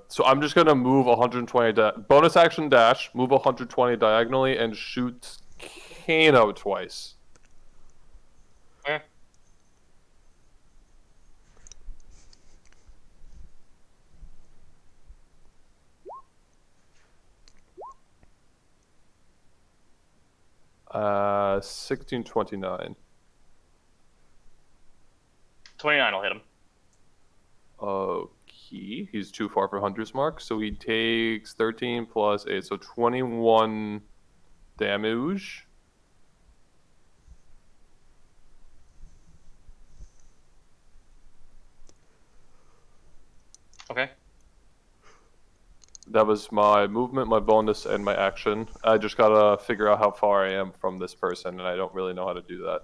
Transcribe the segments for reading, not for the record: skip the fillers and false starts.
So I'm just gonna move 120 bonus action dash, move 120 diagonally, and shoot Kano twice. Okay. 1629. 29 will hit him. Okay, he's too far for Hunter's Mark, so he takes 13 plus 8, so 21 damage. Okay. That was my movement, my bonus, and my action. I just gotta figure out how far I am from this person, and I don't really know how to do that.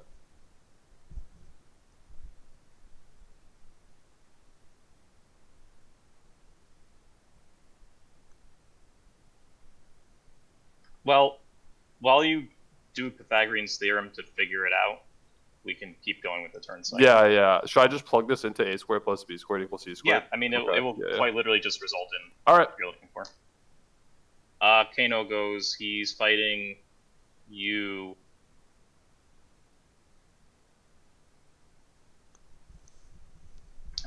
Well, while you do Pythagorean's theorem to figure it out, we can keep going with the turn cycle. Yeah. Should I just plug this into a squared plus b squared equals c squared? Yeah, I mean, it will quite literally just result in Alright. what you're looking for. Kano goes, he's fighting you.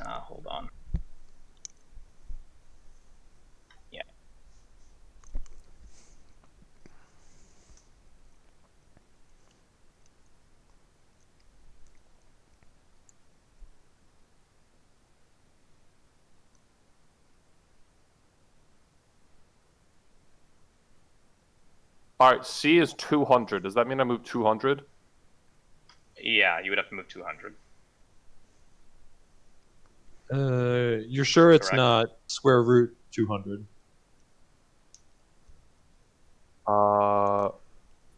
Hold on. Yeah. Alright, C is 200. Does that mean I move 200? Yeah, you would have to move 200. You're sure it's Correct. not square root 200?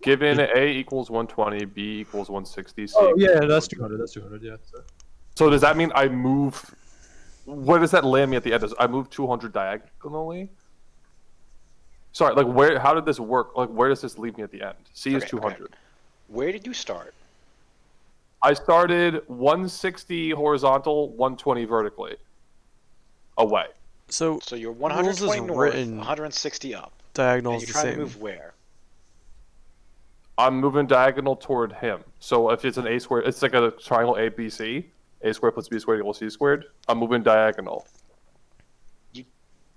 Given A equals 120, B equals 160, C Oh, yeah, equals that's 200. 200. That's 200, yeah. So does that mean I move... Where does that land me at the end? Does I move 200 diagonally? Sorry, like where? How did this work? Like where does this leave me at the end? C is 200. Okay. Where did you start? I started 160 horizontal, 120 vertically. Away. So you're rules 120 is north, written 160 up. diagonal And is you're the trying to same. move where? I'm moving diagonal toward him. So if it's an a squared, it's like a triangle ABC. A squared plus b squared equals c squared. I'm moving diagonal.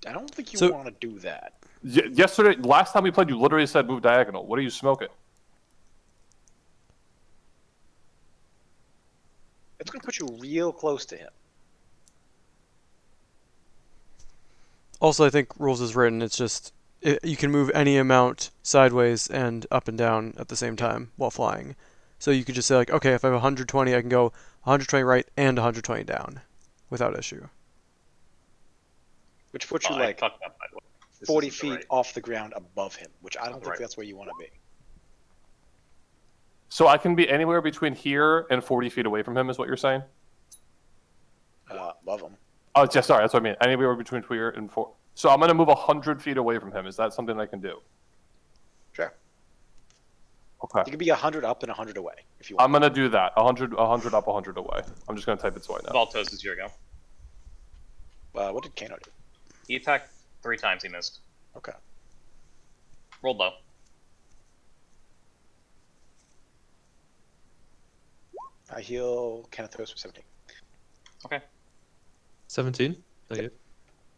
I don't think you So- want to do that. Yesterday, last time we played, you literally said move diagonal. What are you smoking? It's going to put you real close to him. Also, I think rules is written. It's just you can move any amount sideways and up and down at the same time while flying. So you could just say like, okay, if I have 120, I can go 120 right and 120 down, without issue. Which puts you I like fucked up, by the way. This 40 isn't the feet right- off the ground above him, which I don't think Right. that's where you want to be. So I can be anywhere between here and 40 feet away from him, is what you're saying? Above him. Oh, yeah, sorry, that's what I mean. Anywhere between here and 4. So I'm going to move 100 feet away from him. Is that something I can do? Sure. Okay. You can be 100 up and 100 away if you want. I'm going to do that. 100 up, 100 away. I'm just going to type it so I know. Baltos is your go. What did Kano do? He attacked 3 times, he missed. Okay. Rolled low. I heal Theros for 17. Okay. 17? Thank you.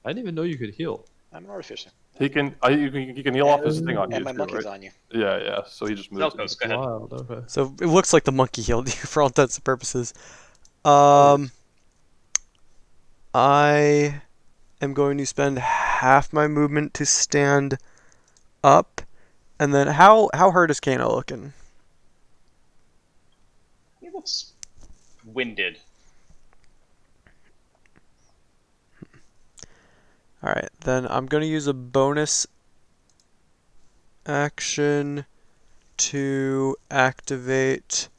I didn't even know you could heal. I'm an artificer. He can heal off his thing on you And my too, monkey's right? on you. Yeah. So he just moves. Zelkos, go ahead. Wild, okay. So it looks like the monkey healed you for all intents and purposes. I am going to spend half my movement to stand up, and then how hurt is Kano looking? He looks winded. Alright, then I'm going to use a bonus action to activate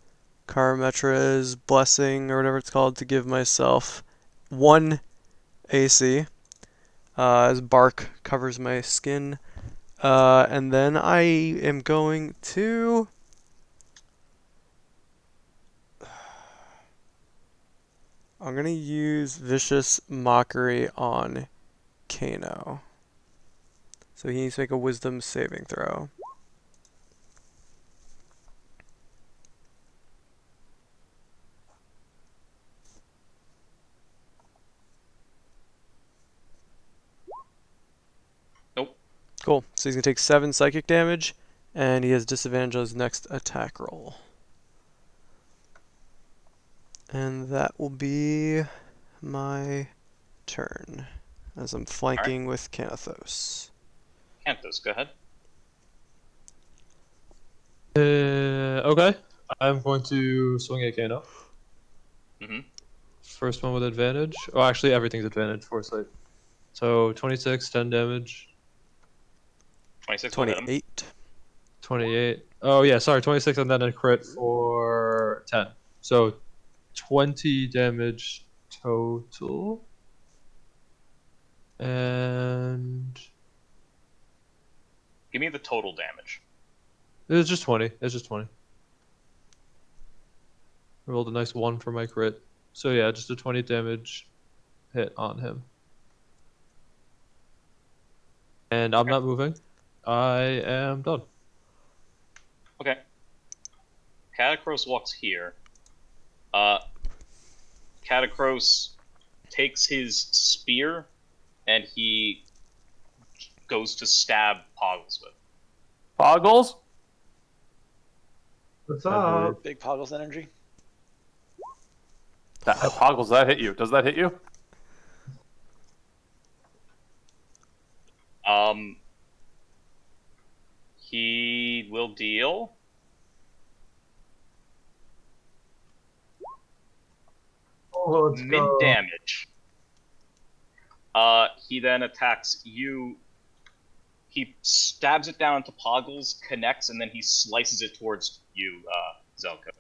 Karametra's blessing, or whatever it's called, to give myself 1 AC, as bark covers my skin. And then I am going to... I'm going to use Vicious Mockery on Kano. So he needs to make a wisdom saving throw. Nope. Cool. So he's going to take 7 psychic damage, and he has disadvantage on his next attack roll. And that will be my turn, as I'm flanking with Canathos. Canthos, go ahead. Okay. I'm going to swing at Kano. Mm-hmm. First one with advantage. Oh, actually, everything's advantage. Foresight. So 26, 10 damage. 26 will hit him. 28. 28. Oh, yeah, sorry. 26 and then a crit for 10. So 20 damage total. And Give me the total damage. it's just 20. It's just 20. I rolled a nice 1 for my crit. So yeah, just a 20 damage hit on him. And I'm not moving. I am done. Okay. Catacross walks here. Catacross takes his spear and he goes to stab Poggles with. Poggles? What's I believe. up? Big Poggles energy. Poggles, does that hit you? Does that hit you? He will deal. Oh, let's Mid go. damage. He then attacks you. He stabs it down into Poggles, connects, and then he slices it towards you, Zelko.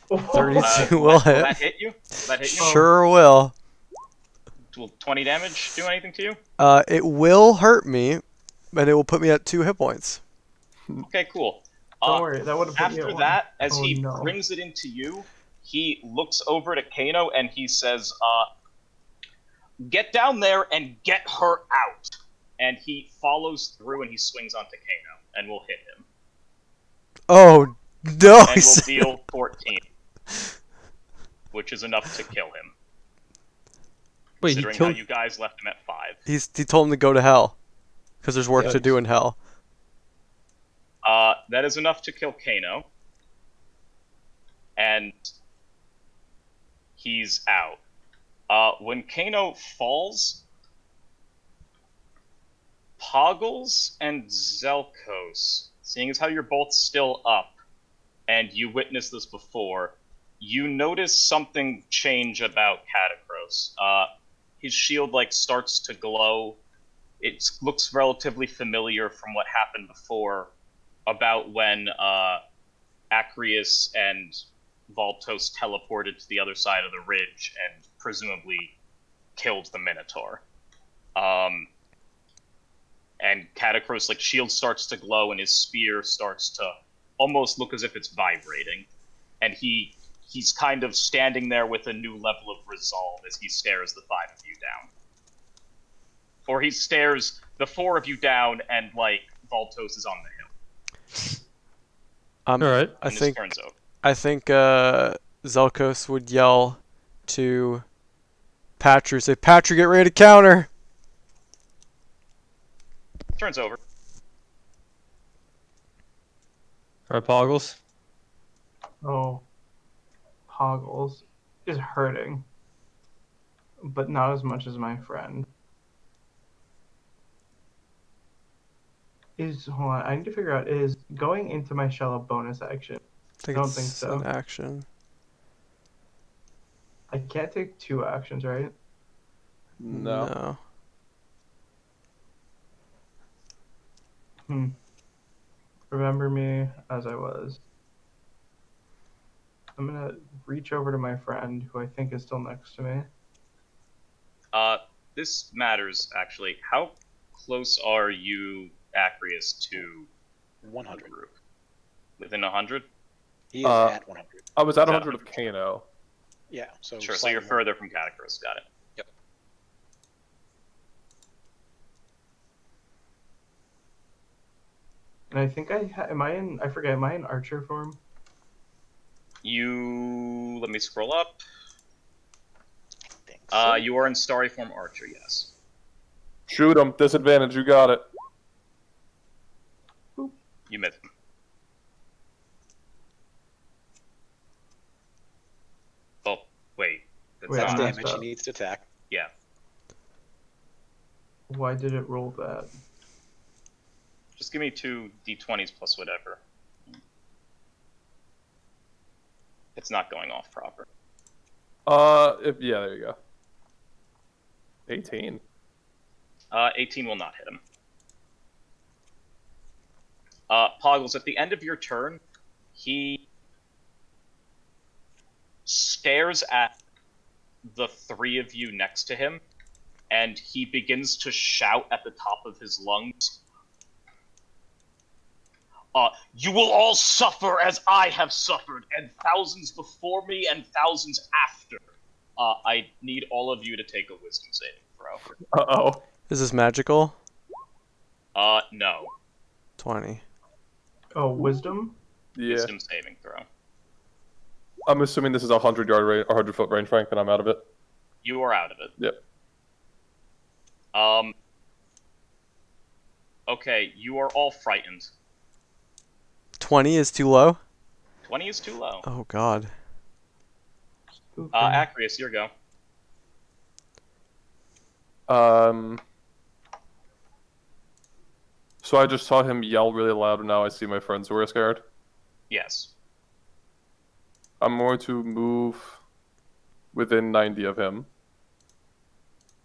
32 will Will hit. that hit you? Will that hit you? Sure will. Will 20 damage do anything to you? It will hurt me, but it will put me at 2 hit points. Okay, cool. Don't worry, that would have put me at After 1. that, as Oh, he no. brings it into you, he looks over to Kano and he says, get down there and get her out. And he follows through and he swings onto Kano and will hit him. Oh, no! And will deal 14. Which is enough to kill him. Wait, he Considering how killed. you guys left him at 5. He told him to go to hell. Because there's work Yeah. to do in hell. That is enough to kill Kano. And he's out. When Kano falls, Poggles and Zelkos, seeing as how you're both still up, and you witnessed this before, you notice something change about Catacross. His shield starts to glow. It looks relatively familiar from what happened before, about when Acreus and Valtos teleported to the other side of the ridge and presumably killed the Minotaur. And Catacross, shield starts to glow and his spear starts to almost look as if it's vibrating. And he's kind of standing there with a new level of resolve as he stares the 5 of you down. Or he stares the 4 of you down and, Valtos is on the hill. All right. And his turn's over. I think Zelkos would yell to Patru, say, Patru, get ready to counter! Turn's over. All right, Poggles. Oh, Poggles is hurting, but not as much as my friend. Hold on, I need to figure out, is going into my shell a bonus action? I don't it's think so. an action. I can't take 2 actions, right? No. Remember me as I was. I'm gonna reach over to my friend, who I think is still next to me. This matters, actually. How close are you, Acreus, to 100. the group? Within 100? He is at 100. I was at Is that 100 of Kano. Yeah, so Sure, so slightly you're more. further from Catacross. Got it. Yep. And I think am I in? I forget. Am I in archer form? Let me scroll up. I think so. You are in starry form archer, yes. Shoot him. Disadvantage. You got it. You missed him. Oh, wait. That's Wait, That's I'm not. messed damage. He up. needs to attack. Yeah. Why did it roll that? Just give me 2 d20s plus whatever. It's not going off proper. Yeah, there you go. 18. 18 will not hit him. Poggles, at the end of your turn, he stares at the 3 of you next to him, and he begins to shout at the top of his lungs. You will all suffer as I have suffered, and thousands before me and thousands after. I need all of you to take a wisdom saving throw. Uh-oh. Is this magical? No. 20. Oh, wisdom. Yeah. Wisdom saving throw. I'm assuming this is a 100-yard range, 100-foot range, Frank, and I'm out of it. You are out of it. Yep. Okay, you are all frightened. 20 is too low? 20 is too low. Oh god. Spooky. Acreus, your go. So I just saw him yell really loud, and now I see my friends who are scared. Yes. I'm going to move within 90 of him,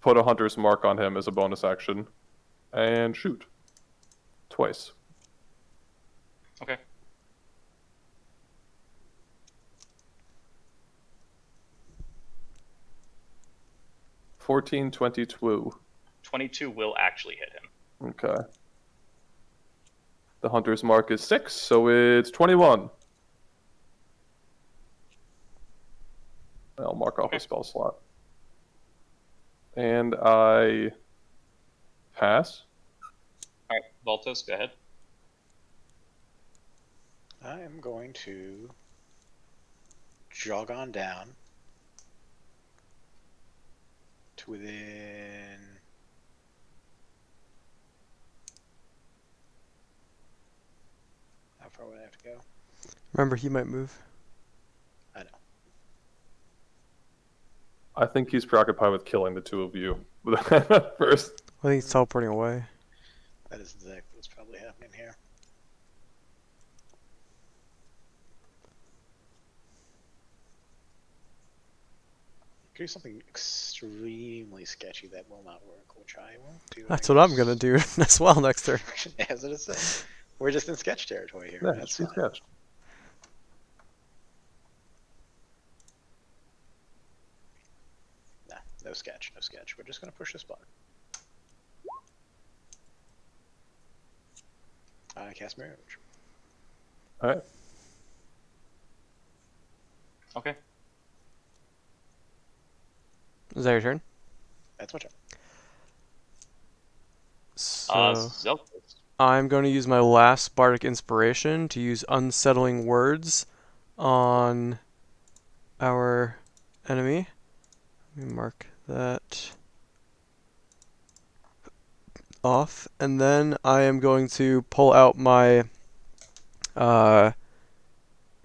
put a hunter's mark on him as a bonus action, and shoot. Twice. Okay. $14, 22. 22 will actually hit him. Okay. The hunter's mark is 6, so it's 21. I'll mark off Okay. a spell slot. And I pass. Alright, Voltos, go ahead. I am going to jog on down to within. How far would I have to go? Remember, he might move. I know. I think he's preoccupied with killing the 2 of you first. I think he's teleporting away. That is exactly what's probably happening here. Do something extremely sketchy that will not work, which I won't do. That's what I'm gonna do as well next turn. As it is. We're just in sketch territory here. Yeah, That's he's fine. sketched. Nah, no sketch, no sketch. We're just gonna push this button. I cast Mirror Image. Alright. Okay. Is that your turn? That's my turn. So Zelkos. I'm going to use my last bardic inspiration to use unsettling words on our enemy. Let me mark that off, and then I am going to pull out my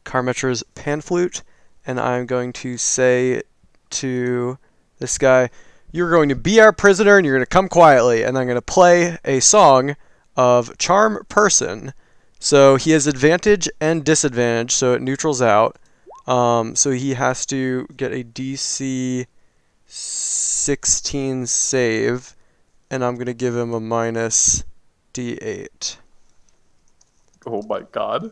Carmetra's pan flute, and I'm going to say to this guy, "You're going to be our prisoner, and you're going to come quietly." And I'm going to play a song of Charm Person. So he has advantage and disadvantage, so it neutrals out. So he has to get a DC 16 save, and I'm going to give him a minus D8. Oh my god.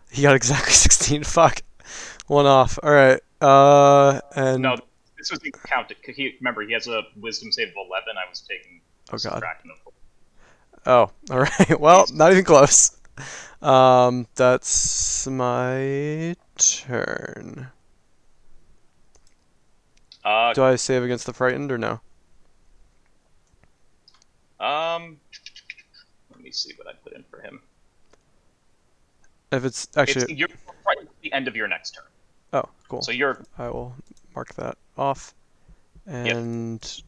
He got exactly 16. Fuck. One off. Alright. And No, this was counted. Remember, he has a wisdom save of 11. I was taking Oh, God. subtracting them. Oh, alright. Well, not even close. That's my turn. Do I save against the frightened or no? Let me see what I put in for him. If it's actually, You're right at the end of your next turn. oh, cool. So you're I will mark that off. And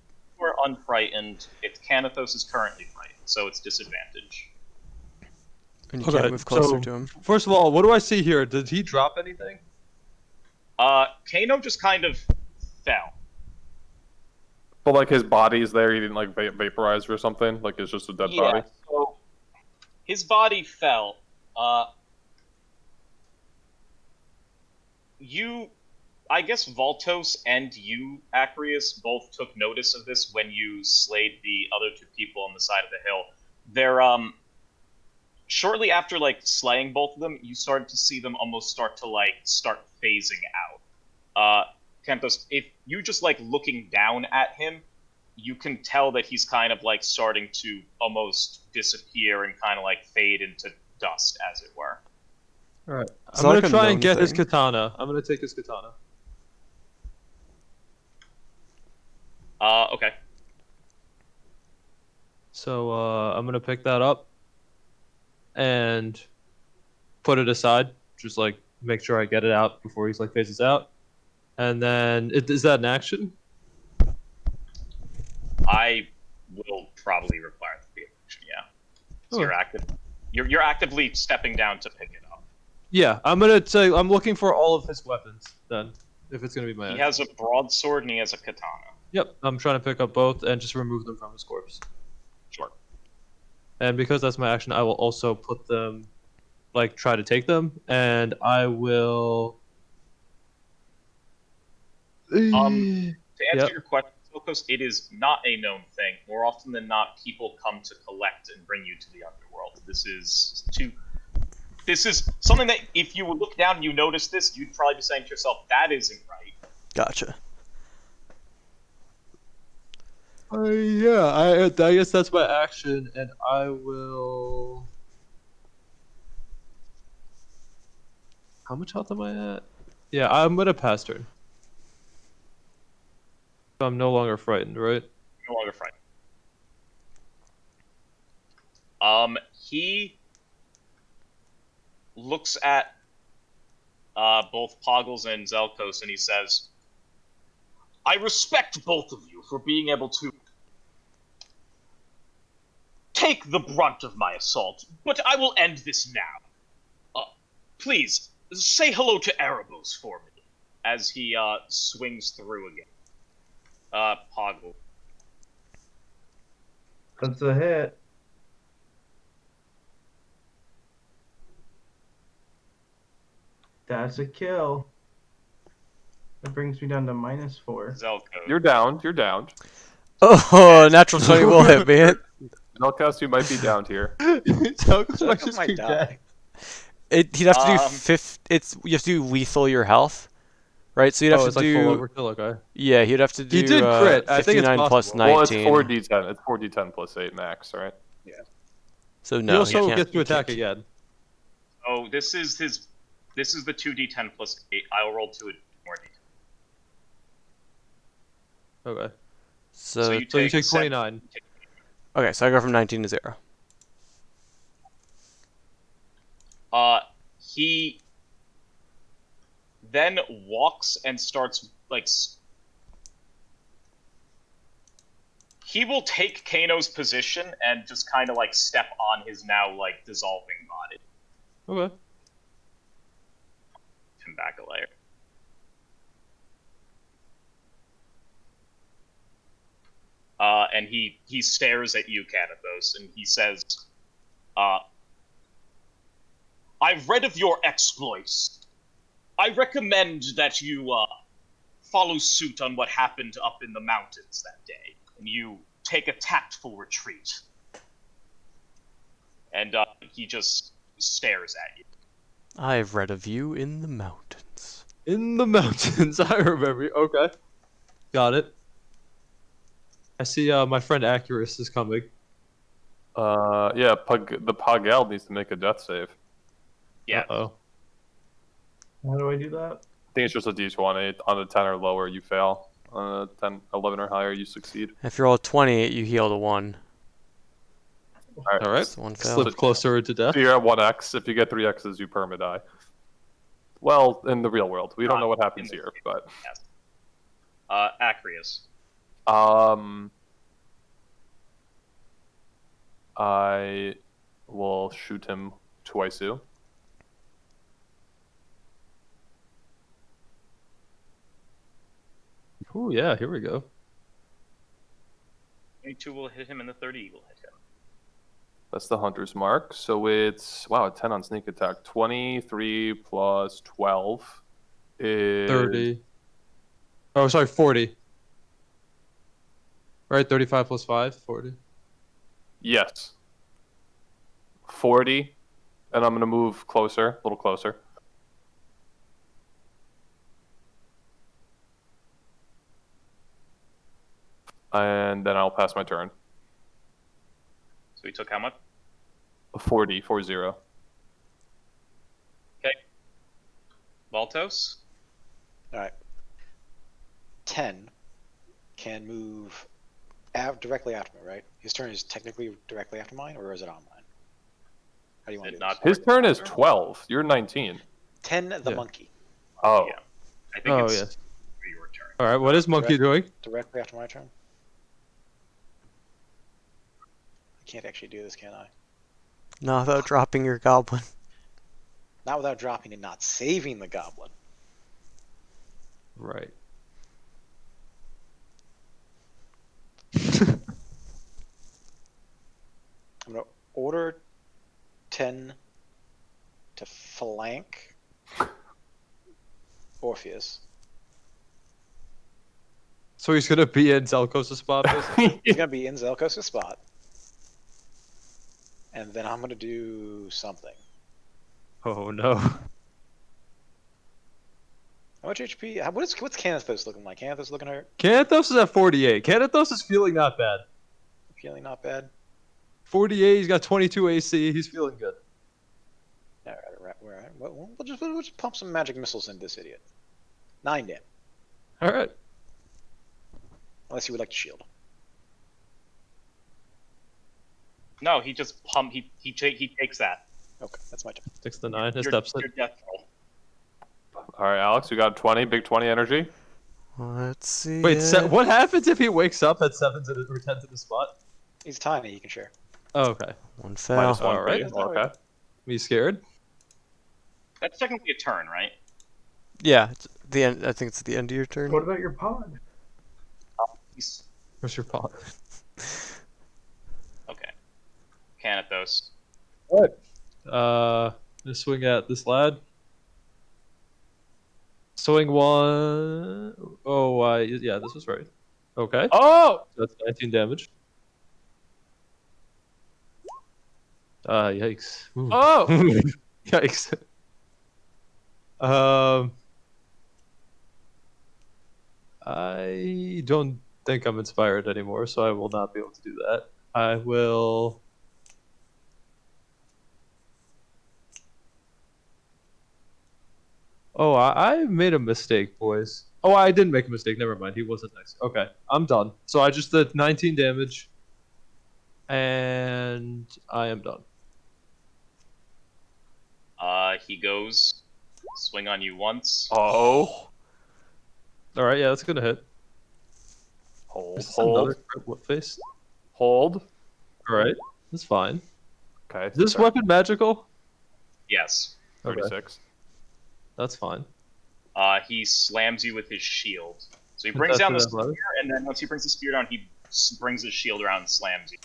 unfrightened. It's Canathos is currently frightened, so it's disadvantage. you can't move closer to him. First of all, what do I see here? Did he drop anything? Kano just kind of fell. But like his body's there, he didn't like vaporize or something. Like it's just a dead body. So his body fell. I guess Voltos and you, Acreus, both took notice of this when you slayed the other two people on the side of the hill. They're shortly after like slaying both of them, you started to see them almost start phasing out. Kenthos, if you just like looking down at him, you can tell that he's kind of like starting to almost disappear and kind of like fade into dust, as it were. All right, It's I'm not gonna like a try known and get his thing. katana. I'm gonna take his katana. Okay. So I'm gonna pick that up and put it aside. Just like make sure I get it out before he's like phases out. And then is that an action? I will probably require the action, yeah. So Okay. you're actively stepping down to pick it up. Yeah, I'm gonna say I'm looking for all of his weapons then, if it's gonna be my He action. has a broadsword and he has a katana. Yep, I'm trying to pick up both and just remove them from his corpse. Sure. And because that's my action, I will also put them, like, try to take them, and I will. To answer Yep. your question, Silkos, it is not a known thing. More often than not, people come to collect and bring you to the underworld. This is something that if you would look down and you notice this, you'd probably be saying to yourself, that isn't right. Gotcha. Yeah, I guess that's my action, and I will. How much health am I at? Yeah, I'm gonna pass turn. I'm no longer frightened, right? No longer frightened. He looks at both Poggles and Zelkos and he says, I respect both of you for being able to take the brunt of my assault, but I will end this now. Please, say hello to Erebos for me, as he swings through again. Poggle. That's a hit. That's a kill. That brings me down to -4. Zelkos. You're downed. You're downed. Oh, natural 20 will hit me. Zelkos, you might be downed here. Zelkos might die. He'd have to do you have to do lethal your health, right? So you'd have Oh, to it's like do full overkill, okay. yeah, he'd have to do He did crit. I think it's 59 plus possible. 19. Well, it's 4d10. It's 4d10 plus 8 max, right? So He no, also can't- gets to he attack can't. again. Oh, this is the 2d10 plus 8. I'll roll 2 more d10. Okay. So you So you take seven- 29. okay, so I go from 19 to 0. He then walks and starts like he will take Kano's position and just kind of like step on his now like dissolving body. Okay. Come back a layer. And he stares at you, Canathos, and he says, I've read of your exploits. I recommend that you follow suit on what happened up in the mountains that day, and you take a tactful retreat. And he just stares at you. I've read of you in the mountains. In the mountains, I remember. Okay. Got it. I see my friend Acurus is coming. Yeah, the Pogel needs to make a death save. Yeah. Uh-oh. How do I do that? I think it's just a d20. On a 10 or lower, you fail. On a 10, 11 or higher, you succeed. If you're all 20, you heal to 1. All right. So 1 fail. Slip closer to death. So you're at 1x. If you get 3x's, you perma-die. Well, in the real world. We don't know what happens here, but... Yes. Acrius. I will shoot him twice. Ooh, yeah, here we go. 22 will hit him, and the 30 will hit him. That's the hunter's mark. So it's, wow, a 10 on sneak attack. 23 plus 12 is... 30. Oh, sorry, 40. Right, 35 plus 5, 40. Yes. 40. And I'm going to move closer, a little closer. And then I'll pass my turn. So he took how much? 40. Valtos? Alright. 10 can move directly after me, right? His turn is technically directly after mine, or is it on mine? How do you want to do Not this? His turn is 12. You're 19. 10, the Yeah. monkey. Oh. Yeah. I think Oh, it's yes. for your turn. All right, what is Monkey doing? Directly after my turn? I can't actually do this, can I? Not without dropping your goblin. Not without dropping and not saving the goblin. Right. I'm going to order 10 to flank Orpheus. So he's gonna be in Zelkos' spot, basically? He's going to be in Zelkos' spot. And then I'm going to do something. Oh no. How much HP? What's Canathos looking like? Canathos looking hurt? Canathos is at 48. Canathos is feeling not bad. Feeling not bad? 48, he's got 22 AC, he's feeling good. Alright. We'll just pump some magic missiles into this idiot. 9 damage. Alright. Unless you would like to shield. No, he just pump. He takes that. Okay, that's my turn. 6 to 9, his Your- steps your it. death roll. All right, Alex, you got 20, big 20 energy. Let's see. Wait, what happens if he wakes up at 7 to the, or 10 to the spot? He's tiny, you can share. Oh, okay. 1 fail. Minus 1. Alright. Okay. Are you scared? That's technically a turn, right? Yeah, it's the end. I think it's the end of your turn. What about your pod? He's Where's your pot? okay. Canathos. Just swing at this lad. Swing 1. Oh, yeah, this was right. Okay. Oh! That's 19 damage. Yikes. Ooh. Oh! Yikes. I don't think I'm inspired anymore, so I will not be able to do that. I will. Oh, I made a mistake, boys. Oh, I didn't make a mistake. Never mind. He wasn't next. Okay, I'm done. So I just did 19 damage, and I am done. He goes swing on you once. Oh. All right, yeah, that's gonna hit. Hold, Is this another hold, crit whip face? hold. All right, that's fine. Okay. Is this sorry, weapon magical? Yes. Okay, 36. that's fine. He slams you with his shield. So he brings down the Contested spear, athletics? and then once he brings the spear down, he brings his shield around and slams you.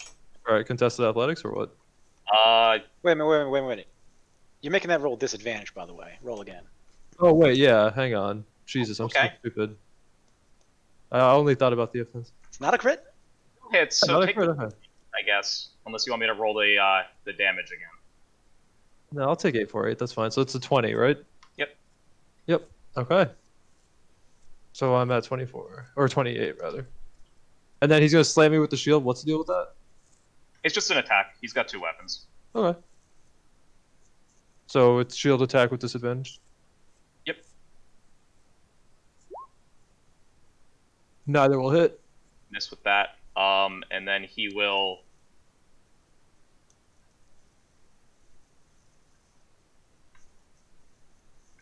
All right, contested athletics or what? Wait a minute. You're making that roll disadvantage, by the way. Roll again. Oh wait, yeah. Hang on. Jesus, I'm so Okay. stupid. I only thought about the offense. It's not a crit? hits, so Another take crit, the, okay. I guess. Unless you want me to roll the damage again. No, I'll take 8 for 8. That's fine. So it's a 20, right? Yep. Yep. Okay. So I'm at 24 or 28 rather. And then he's gonna slam me with the shield. What's the deal with that? It's just an attack. He's got 2 weapons. Okay. So it's shield attack with disadvantage. Yep. Neither will hit. Miss with that. And then he will.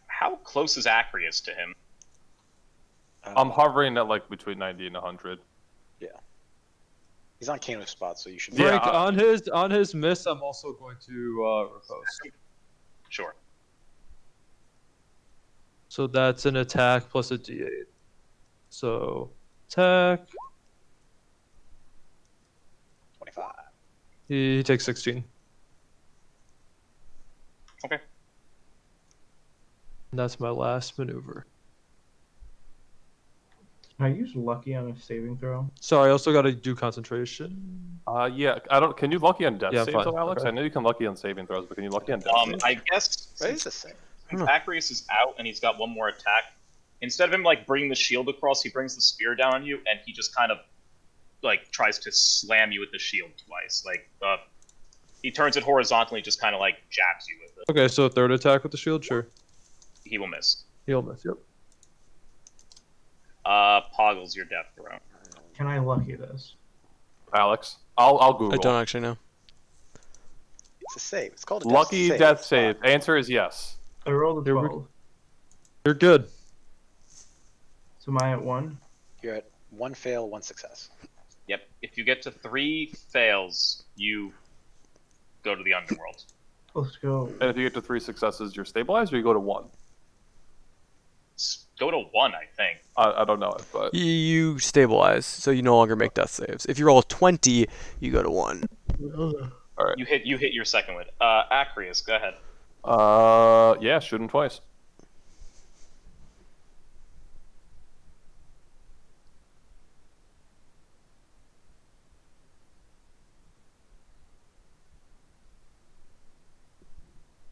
How close is Acrius to him? I'm hovering at like between 90 and 100. He's on Kano's spot, so you should. Yeah, Frank, on his miss, I'm also going to riposte. Sure. So that's an attack plus a d8. So attack. 25. He takes 16. Okay. And that's my last maneuver. Can I use lucky on a saving throw? Sorry, I also got to do concentration. Yeah, I don't. Can you lucky on death Yeah, saves, fine. though, Alex? Okay. I know you can lucky on saving throws, but can you lucky on death saves? I guess What is this thing? since Acrius is out and he's got one more attack, instead of him like bringing the shield across, he brings the spear down on you, and he just kind of like tries to slam you with the shield twice. Like he turns it horizontally, just kind of like jabs you with it. Okay, so third attack with the shield, sure. He will miss. He'll miss. Yep. Poggles your death throw. Can I lucky this? Alex, I'll Google. I don't actually know. It's a save. It's called a Lucky save. death save. Answer is yes. I rolled a Here we- 12. You're good. So am I at 1? You're at 1 fail, 1 success. Yep. If you get to 3 fails, you go to the underworld. Let's go. And if you get to 3 successes, you're stabilized, or you go to 1. Go to 1, I think. I don't know it, but You stabilize, so you no longer make death saves. If you roll a 20, you go to 1. You hit your second one. Acrius, go ahead. yeah, shoot him twice.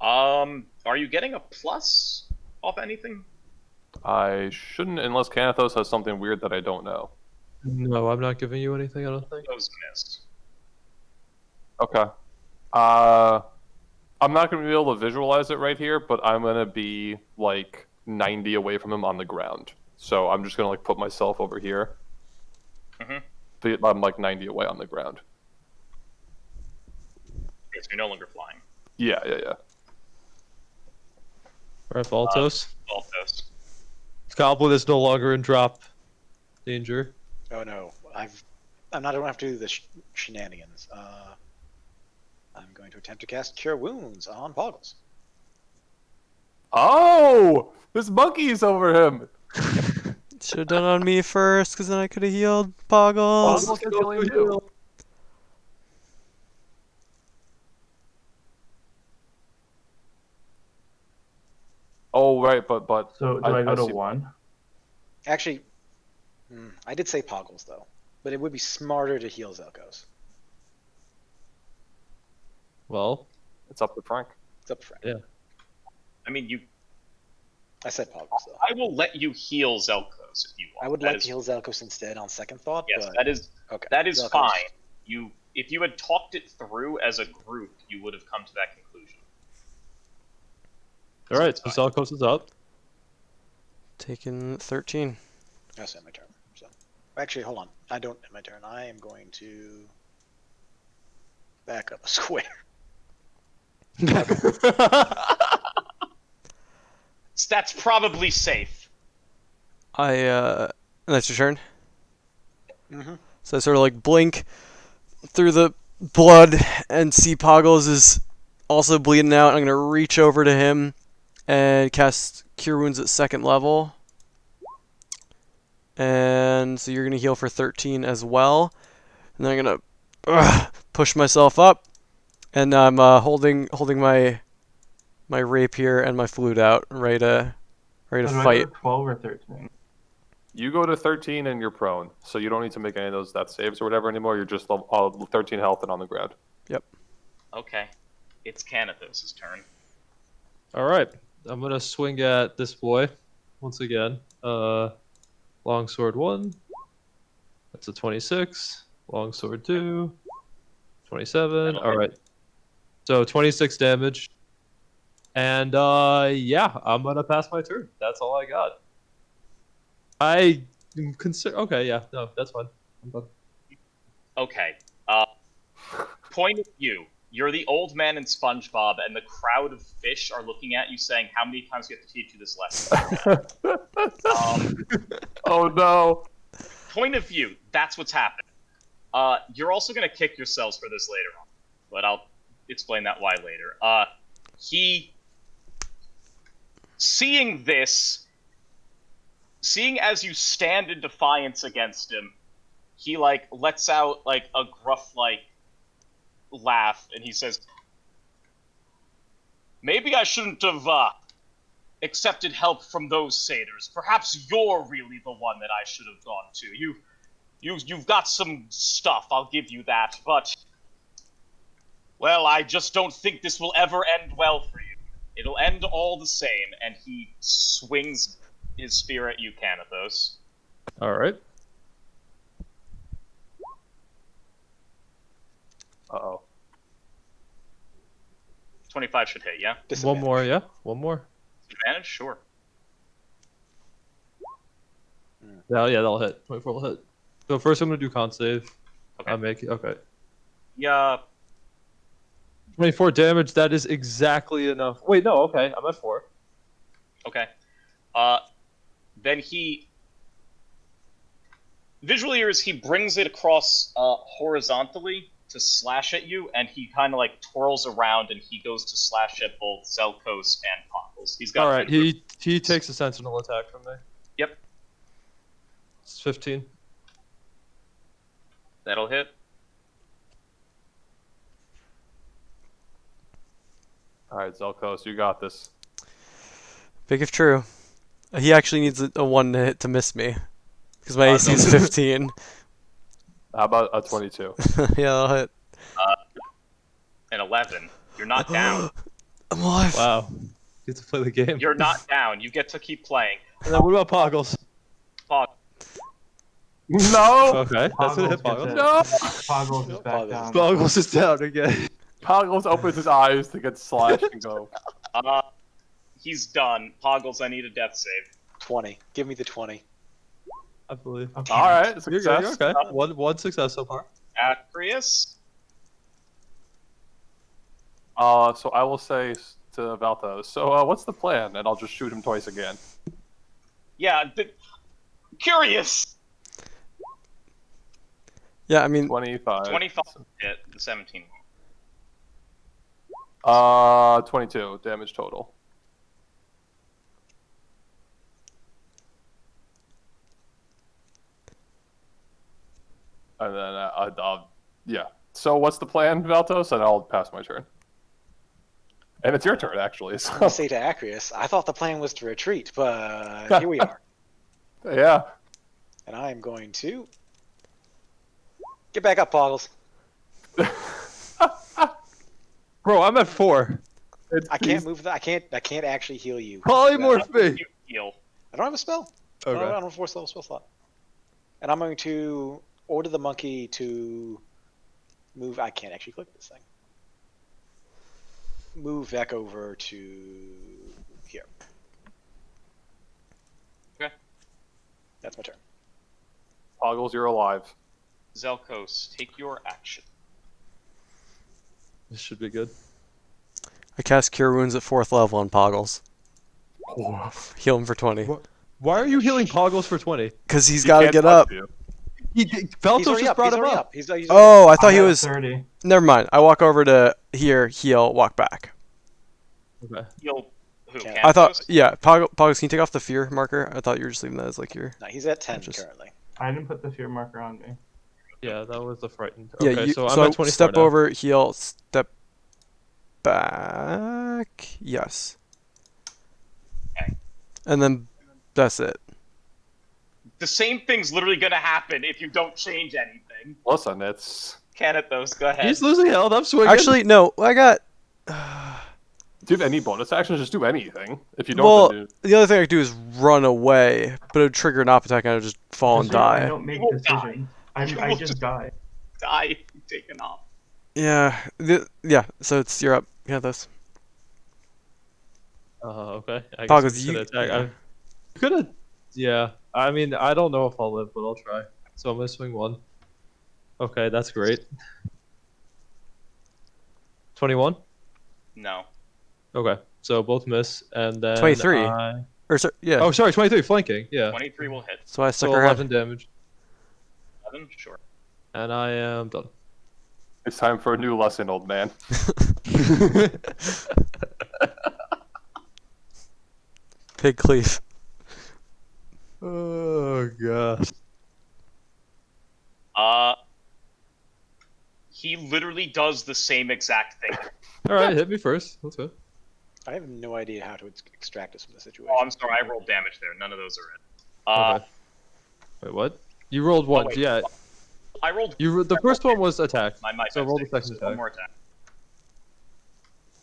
Are you getting a plus off anything? I shouldn't, unless Canathos has something weird that I don't know. No, I'm not giving you anything, I don't think. Those missed. Okay. I'm not going to be able to visualize it right here, but I'm going to be like 90 away from him on the ground. So I'm just going to like put myself over here. Mm-hmm. I'm like 90 away on the ground. Okay, so you're no longer flying. Yeah. Alright, Baltos. Balthos. Goblin is no longer in drop danger. Oh no, I don't have to do the shenanigans. I'm going to attempt to cast Cure Wounds on Poggles. Oh! This monkey's over him! Should have done it on me first, because then I could have healed Poggles. Poggles is killing you. Oh, right, but So do I go to see- 1? Actually, I did say Poggles though, but it would be smarter to heal Zelkos. Well, It's up to Frank. It's up to Frank. Yeah. I mean, I said Poggles though. I will let you heal Zelkos if you want. I would That like is- to heal Zelkos instead on second thought. Yes, but... that is Zelkos. fine. If you had talked it through as a group, you would have come to that conclusion. alright, so Fine. Zelkos is up. Taking 13. That's not my turn. So, actually, hold on. I don't end my turn. I am going to back up a square. That's probably safe. And that's your turn? Mm-hmm. So I sort of like blink through the blood and see Poggles is also bleeding out. I'm going to reach over to him and cast Cure Wounds at 2nd level. And so you're going to heal for 13 as well. And then I'm going to push myself up. And I'm holding my rapier and my flute out, ready to So do I go fight. to 12 or 13? You go to 13 and you're prone, so you don't need to make any of those death saves or whatever anymore. You're just 13 health and on the ground. Okay. It's Canathos' turn. Alright, I'm gonna swing at this boy once again. Longsword 1. That's a 26. Longsword 2. 27. Alright. So 26 damage. And yeah, I'm gonna pass my turn. That's all I got. I consider. Okay, yeah, no, that's fine. I'm done. Okay. Point of view. You're the old man in SpongeBob, and the crowd of fish are looking at you, saying, "How many times do you have to teach you this lesson?" Oh no. Point of view. That's what's happening. You're also gonna kick yourselves for this later on, but I'll explain that why later. He, seeing this, seeing as you stand in defiance against him, he like lets out like a gruff like laugh, and he says, "Maybe I shouldn't have accepted help from those satyrs. Perhaps you're really the one that I should have gone to. You've got some stuff, I'll give you that, but well, I just don't think this will ever end well for you. It'll end all the same." And he swings his spear at you, Canathos. All right. Uh-oh. 25 should hit, yeah? One more, yeah. One more. Advantage? Sure. Yeah, that'll hit. 24 will hit. So first, I'm gonna do con save. Okay. I make it. Okay. Yeah. 24 damage. That is exactly enough. Wait, no. Okay, I'm at 4. Okay. Then he visually as he brings it across horizontally to slash at you, and he kind of like twirls around, and he goes to slash at both Zelkos and Pockles. He's got. All right. He takes a sentinel attack from me. Yep. It's 15. That'll hit. All right, Zelkos, you got this. Big if true. He actually needs a 1 to hit to miss me. Because my AC is 15. How about a 22? Yeah, I'll hit. An 11. You're not down. I'm alive. Wow. You get to play the game. You're not down. You get to keep playing. And then what about Poggles? Pog. No! Okay, that's gonna hit Poggles Poggles. gets No! Poggles is back down. Poggles is down again. Poggles opens his eyes to get slashed and go. He's done. Poggles, I need a death save. 20. Give me the 20. I believe. Okay. All right, You're success. good. Okay. One success so far. Acrius? So I will say to Valtos, so what's the plan? And I'll just shoot him twice again. Yeah, curious! Yeah, I mean, 25. 25 hit, the 17. 22 damage total. And then I'll yeah. So what's the plan, Valtos? And I'll pass my turn. And it's your turn, actually. I'm So gonna say to Acrius, I thought the plan was to retreat, but here we are. yeah. And I am going to get back up, Poggles. Bro, I'm at 4. I can't move that. I can't actually heal you. Polymorph me. You heal. I don't have a spell. Okay. I don't have a 4th level spell slot. And I'm going to order the monkey to move. I can't actually click this thing. Move back over to here. Okay. That's my turn. Poggles, you're alive. Zelkos, take your action. This should be good. I cast Cure Wounds at 4th level on Poggles. Heal him for 20. Why are you healing Poggles for 20? Because he's He got to can't get touch up. you. Veltos He's already just up. brought He's him already up. up. He's Oh, I thought I he got was... 30. Never mind. I walk over to here, heal, walk back. Okay. Heal who? Okay. I thought... Canathos? Yeah, Poggles, can you take off the fear marker? I thought you were just leaving that as like your... No, he's at 10 Just- currently. I didn't put the fear marker on me. Yeah, that was the frightened. Yeah, Okay, you, so I'm so at 24 step now. over, heal, step back. Yes. Okay. And then that's it. The same thing's literally gonna happen if you don't change anything. Listen, it's. Canathos, go ahead. He's losing health. I'm swinging. Actually, no. I got... Do you have any bonus actions? Just do anything. If you don't, Well, then do... the other thing I could do is run away, but it would trigger an op attack and I would just fall and Just so I die. don't make You will decisions. I just die. Die, taken off. Yeah, yeah. So it's you're up. Yeah, this. Okay. I guess I'm Poggles, just gonna you. attack. Yeah. I'm gonna. Yeah. I mean, I don't know if I'll live, but I'll try. So I'm gonna swing 1. Okay, that's great. 21. No. Okay, so both miss, and then 23. Yeah. Oh, sorry, 23 flanking. Yeah. 23 will hit. So I stuck So her 11 head. damage, 11, sure. and I am done. It's time for a new lesson, old man. Pig cleave. Oh gosh. He literally does the same exact thing. All right, hit me first. That's good. I have no idea how to extract us from the situation. Oh, I'm sorry, I rolled damage there. None of those are in. Okay. Wait, what? You rolled once, wait. yeah. I rolled. The first one was attack. My So roll the mistake. second So one attack. more attack.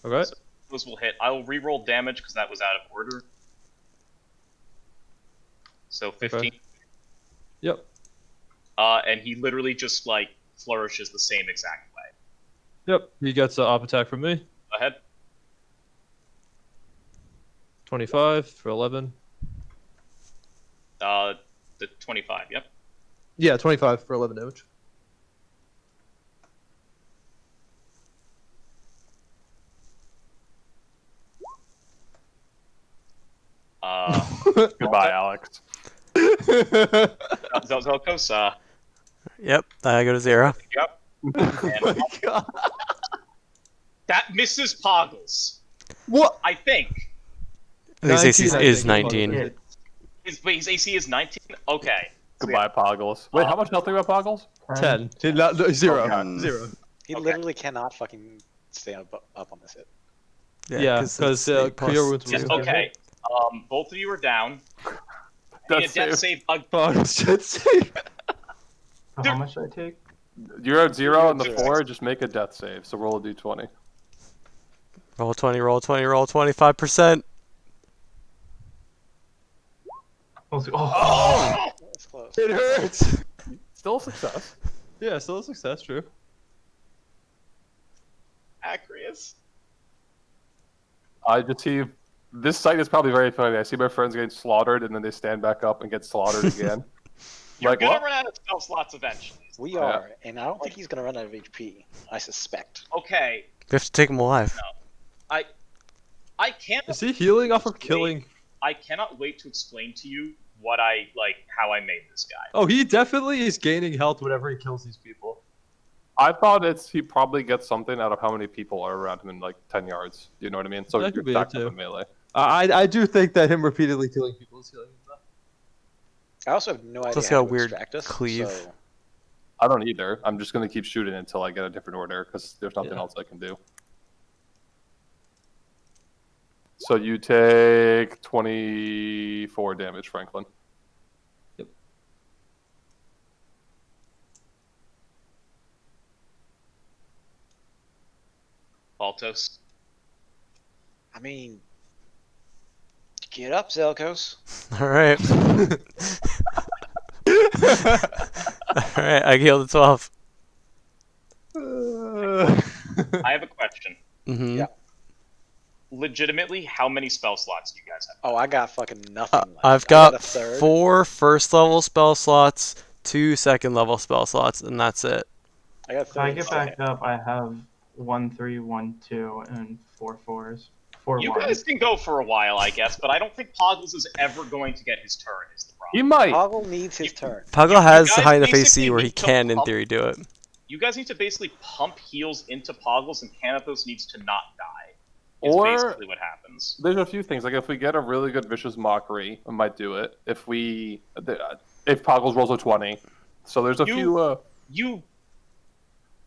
Okay. So those will hit. I will re-roll damage because that was out of order. So 15. Okay. Yep. And he literally just like flourishes the same exact way. Yep. He gets an op attack from me. Go ahead. 25 for 11. The 25. Yep. Yeah, 25 for 11 damage. Goodbye, Alex. Zelkos, Yep. I go to 0. yep. And that misses Poggles. What? I think. His AC 19, I is think. 19. His AC is 19? Okay. Goodbye, Poggles. Wait, how much health do you have, Poggles? 10. Zero. Okay. Zero. He Okay. literally cannot fucking stay up on this hit. Yeah, because clear wounds Yeah, was okay. Both of you are down. Death Death save. save. Poggles should save. So how much should I take? You're at 0 and the Zero. 4, just make a death save. So roll a d20. Roll 20, roll 20, roll 25%. Oh, That's close. It hurts. Still a success. Yeah, still a success, true. Acreus. I just see this site is probably very funny. I see my friends getting slaughtered and then they stand back up and get slaughtered again. You're Like, gonna what? run out of spell slots eventually. We are, and I don't think he's gonna run out of HP. I suspect. Okay. We have to take him alive. I can't. Is he healing off of killing? I cannot wait to explain to you how I made this guy. Oh, he definitely is gaining health whenever he kills these people. I thought he probably gets something out of how many people are around him in like 10 yards. You know what I mean? So That you're could be back it, to the too. melee. I do think that him repeatedly killing people is healing him. I also have no idea Plus how got to weird extract us. cleave. So I don't either. I'm just gonna keep shooting until I get a different order because there's nothing Yeah. else I can do. So you take 24 damage, Franklin. Yep. Baltos. I mean, get up, Zelkos. All right. All right, I healed at 12. I have a question. Mm-hmm. Yeah. Legitimately, how many spell slots do you guys have? Oh, I got fucking nothing left. I've I got a third. 4 first level spell slots, 2 second level spell slots, and that's it. I got so I 30. get back up. I have 1 3, 1 2, and 4 4s. 4 You 1. guys can go for a while, I guess, but I don't think Poggles is ever going to get his turn. Is the He problem? might. Toggle needs his turn. Puggle has guys high enough basically AC where he need to can, in pump- theory, do it. You guys need to basically pump heals into Poggles, and Canathos needs to not die. Is Or basically what happens. there's a few things. Like if we get a really good vicious mockery, we might do it. If Poggles rolls a 20, so there's a few.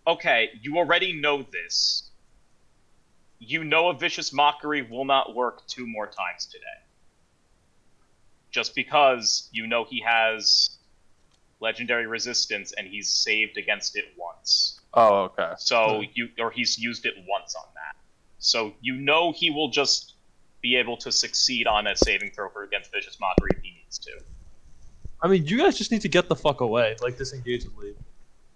Okay, you already know this. You know a vicious mockery will not work 2 more times today. Just because you know he has legendary resistance and he's saved against it once. Oh, okay. So he's used it once on that. So you know he will just be able to succeed on a saving throw for against vicious mockery if he needs to. I mean, you guys just need to get the fuck away, like disengage and leave.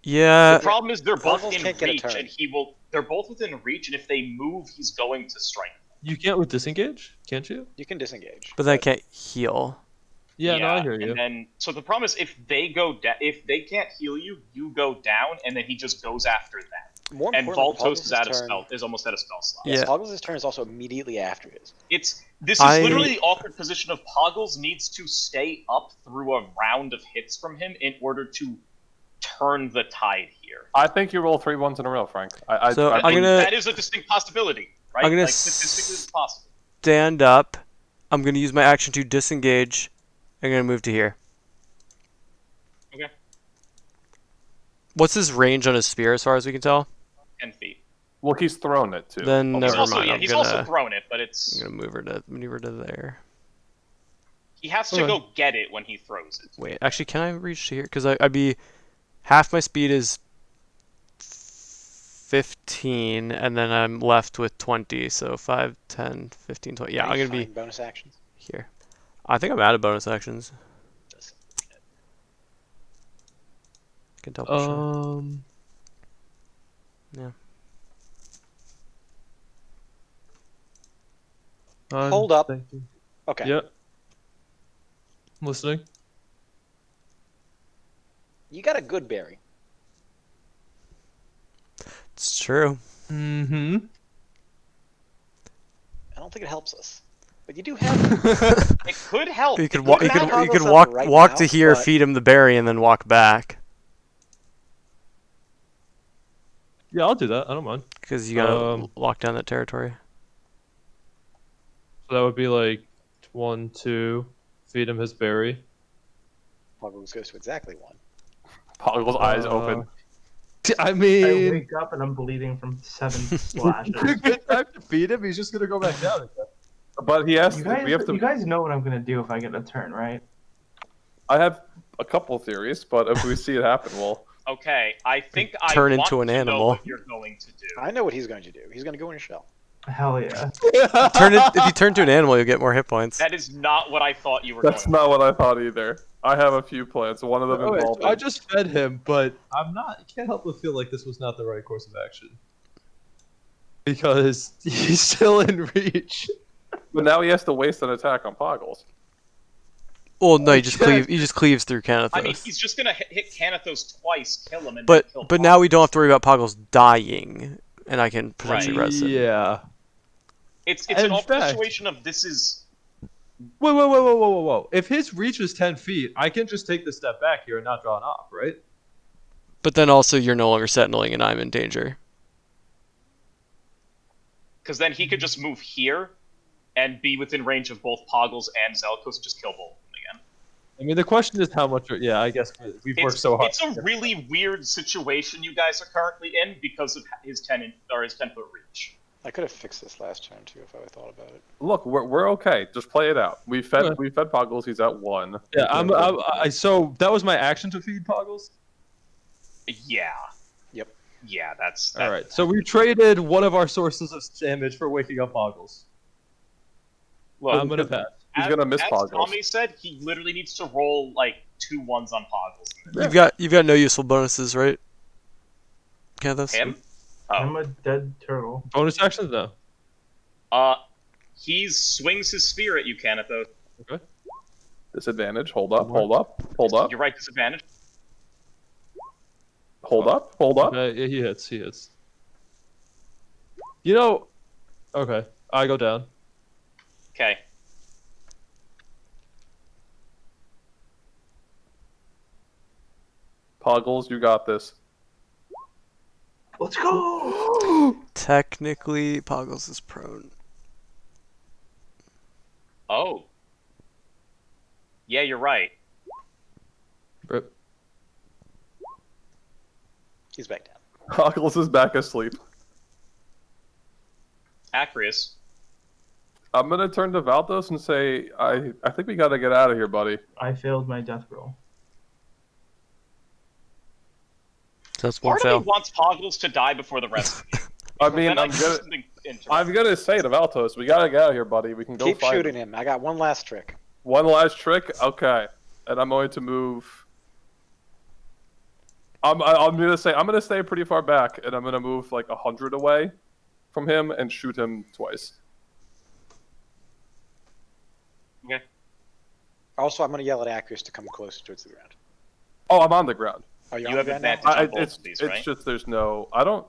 Yeah. The problem is they're both Poggles in can't get a reach, turn. and they're both within reach, and if they move, he's going to strike them. You can't with disengage, can't you? You can disengage. But then I can't heal. Yeah, no, I hear you. And then, so the problem is, if they can't heal you, you go down, and then he just goes after them. More And importantly, Voltos is almost at a spell slot. Yes, Yeah. Poggles' turn is also immediately after his. This is literally the awkward position of Poggles needs to stay up through a round of hits from him in order to turn the tide here. I think you roll 3 ones in a row, Frank. I'm gonna- That is a distinct possibility, right? I'm gonna Like, statistically, it's possible. stand up. I'm gonna use my action to disengage. I'm gonna move to here. Okay. What's his range on his spear, as far as we can tell? 10 feet. Well, he's thrown it too. Then He's never also, mind. yeah, I'm he's gonna, also thrown it, but it's I'm gonna maneuver to there. he has to go get it when he throws it. Wait, actually, can I reach to here? Because I'd be half my speed is 15, and then I'm left with 20. So 5, 10, 15, 20. Yeah, Are I'm you gonna be finding bonus actions. here. I think I'm out of bonus actions. Just- I can double check. Yeah. Hold up. Okay. Yeah. I'm listening. You got a good berry. It's true. Mm-hmm. I don't think it helps us, but you do have. It could help. You could It walk. could You help. could Poggles walk up right walk now, to here, but- feed him the berry, and then walk back. Yeah, I'll do that. I don't mind. Because you gotta Um, lock down that territory. So that would be like 1, 2, feed him his berry. Poggles goes to exactly 1. Poggle's eyes open. I I mean, wake up and I'm bleeding from 7 splashes. good time to feed him. He's just gonna go back down again. But he has. You We have to. you guys know what I'm gonna do if I get a turn, right? I have a couple theories, but if we see it happen, we'll. Okay, I think I Turn want into an to know animal. what you're going to do. I know what he's going to do. He's going to go in a shell. Hell yeah. If you turn to an animal, you'll get more hit points. That is not what I thought you were That's going not what I thought either. I have a few plans. One of them Okay, involved. so I just fed him, but I'm not. I can't help but feel like this was not the right course of action because he's still in reach. But now he has to waste an attack on Poggles. Well, no, you just Yeah. cleave. You just cleaves through Canathos. I mean, he's just gonna hit Canathos twice, kill him, and but then kill but now we don't have to worry about Poggles dying, and I can potentially Right. res him. Yeah. It's In an awkward fact- situation of this is Whoa. If his reach is 10 feet, I can just take the step back here and not draw an op, right? But then also you're no longer sentineling, and I'm in danger. because then he could just move here and be within range of both Poggles and Zelkos and just kill both of them again. I mean, the question is how much. Yeah, I guess we've worked so hard. It's a really weird situation you guys are currently in because of his 10-foot reach. I could have fixed this last turn too if I thought about it. Look, we're okay. Just play it out. We fed Okay. we fed Poggles. He's at 1. Yeah, so that was my action to feed Poggles. Yeah. Yep. Yeah, that's All right, so we traded one of our sources of damage for waking up Poggles. Look, I'm gonna pass. He's gonna miss as Poggles. Tommy said, he literally needs to roll like 2 1s on Poggles. You've got no useful bonuses, right? Canathos? Him? I'm Oh. a dead turtle. Bonus actions, no. He swings his spear at you, Canathos. Okay. Disadvantage. Hold up. Hold up. Hold up. You're right, disadvantage. Hold up. Hold up. Okay, yeah, he hits. He hits. You know. Okay, I go down. Okay. Poggles, you got this. Let's go! Technically, Poggles is prone. Oh. Yeah, you're right. Rip. He's back down. Poggles is back asleep. Acrius. I'm gonna turn to Valdos and say, I think we gotta get out of here, buddy. I failed my death roll. So that's one Part of fail. me wants Poggles to die before the rest of you. I mean, Then I I'm can do gonna something interesting. I'm gonna say to Valdos, we gotta get out of here, buddy. We can go Keep fight shooting him. I got one last trick. One last trick? Okay. And I'm going to move. I'm gonna stay pretty far back, and I'm gonna move like 100 away from him and shoot him twice. Okay. Also, I'm gonna yell at Acris to come closer towards the ground. Oh, I'm on the ground. Are you You on have the ground now? advantage on both It's of these, it's right? just there's no. I don't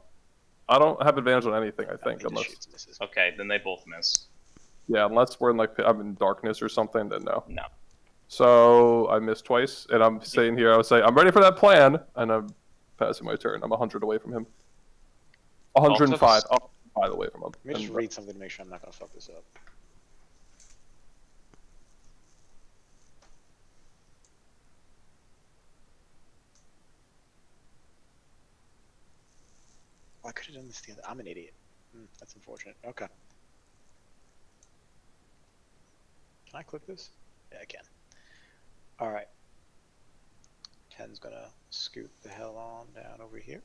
have advantage on anything. I think He just unless shoots and misses. Okay, then they both miss. yeah, unless we're in like I'm in darkness or something. Then no. No. So I missed twice, and I'm sitting here. I would say I'm ready for that plan, and I'm passing my turn. I'm 100 away from him. 105. Also- 5 away from him. Let me just And- read something to make sure I'm not gonna fuck this up. Oh, I could have done this the other. I'm an idiot. That's unfortunate. Okay. Can I click this? Yeah, I can. All right. 10's gonna scoot the hell on down over here.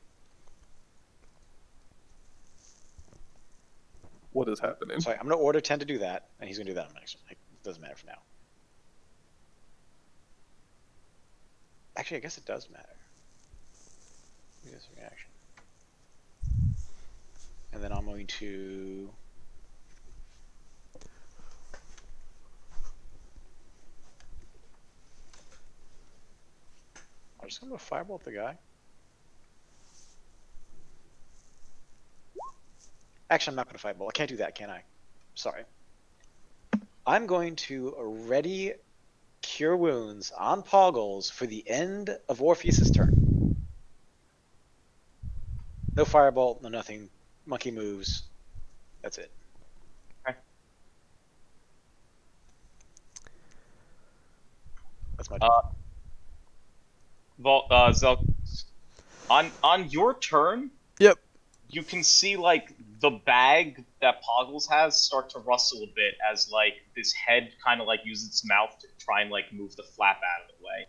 What is happening? So I'm gonna order 10 to do that, and he's gonna do that on my next. Like, doesn't matter for now. Actually, I guess it does matter. This reaction. And then I'm going to. I'm just gonna firebolt the guy. Actually, I'm not gonna firebolt. I can't do that, can I? Sorry. I'm going to ready Cure Wounds on Poggles for the end of Orpheus's turn. No firebolt, no nothing. Monkey moves. That's it. Okay. That's my turn. Zel, on your turn. Yep. You can see like the bag that Poggles has start to rustle a bit as like this head kind of like uses its mouth to try and like move the flap out of the way.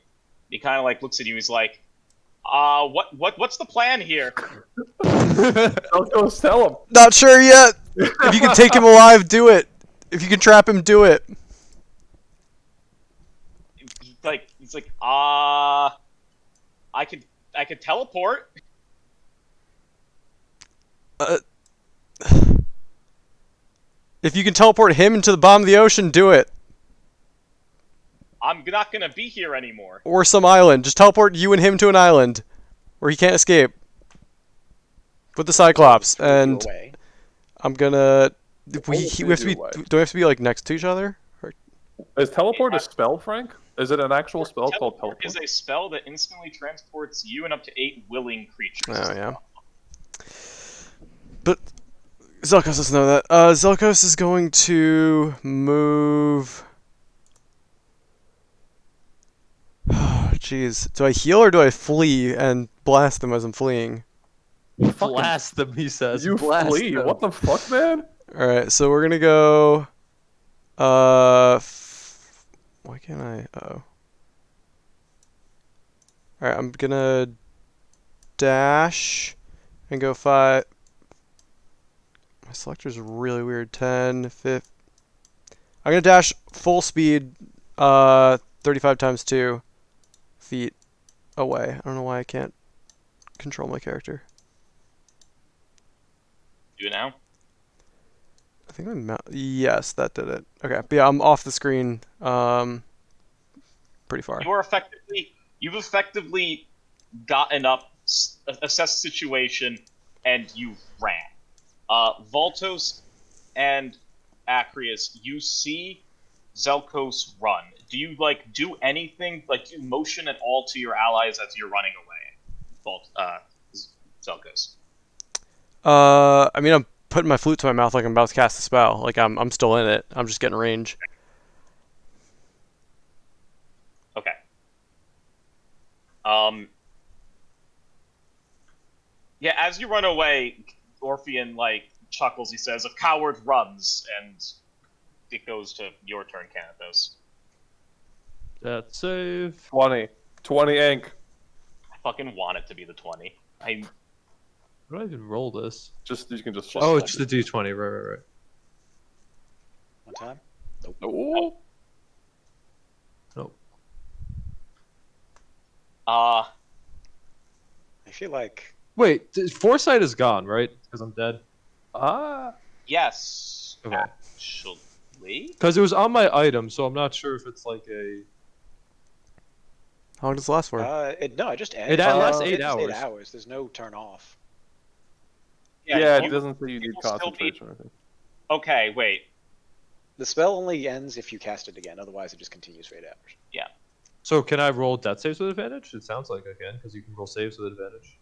He kind of like looks at you. He's like, what's the plan here?" I'll go tell him. Not sure yet. If you can take him alive, do it. If you can trap him, do it. He's like, I could teleport. If you can teleport him into the bottom of the ocean, do it. I'm not gonna be here anymore. Or some island. Just teleport you and him to an island where he can't escape. With the Cyclops, Throw you and away. I'm gonna. We Almost have to made be. you away. Do we have to be like next to each other? Or, Is teleport a spell, Frank? Is it an actual spell called Teleport teleport? is a spell that instantly transports you and up to 8 willing creatures. oh yeah. But Zelkos doesn't know that. Zelkos is going to move. Jeez, do I heal or do I flee and blast them as I'm fleeing? Blast them, he says. You Blast flee? them. What the fuck, man? All right, so we're gonna go. Why can't I? Oh. All right, I'm gonna dash and go 5. My selector's really weird. 10, 5. I'm gonna dash full speed. 35 times 2 feet away. I don't know why I can't control my character. Do it now. I think yes, that did it. Okay, but yeah, I'm off the screen. Pretty far. You've effectively gotten up, assessed the situation, and you ran. Voltos and Acrius, you see Zelkos run. Do you like do anything? Like do you motion at all to your allies as you're running away? Zelkos. I mean, I'm putting my flute to my mouth like I'm about to cast a spell. Like I'm still in it. I'm just getting range. Okay. Yeah, as you run away, Orphean like chuckles. He says, "A coward runs," and it goes to your turn, Canathos. That save. 20. 20 ink. I fucking want it to be the 20. How do I even roll this? You can just. Oh, it's the D20. Right. One time. Oh. Nope. I feel like. Wait, foresight is gone, right? Because I'm dead. Ah. Yes. Okay. Actually, Lee? Because it was on my item, so I'm not sure if it's like a. How long does it last for? No, it just ends. It lasts It's 8 just hours. 8 hours. There's no turn off. Yeah, it you- doesn't say you need will still be- concentration or anything. Okay, wait. The spell only ends if you cast it again. Otherwise, it just continues for 8 hours. So can I roll death saves with advantage? It sounds like I can, because you can roll saves with advantage.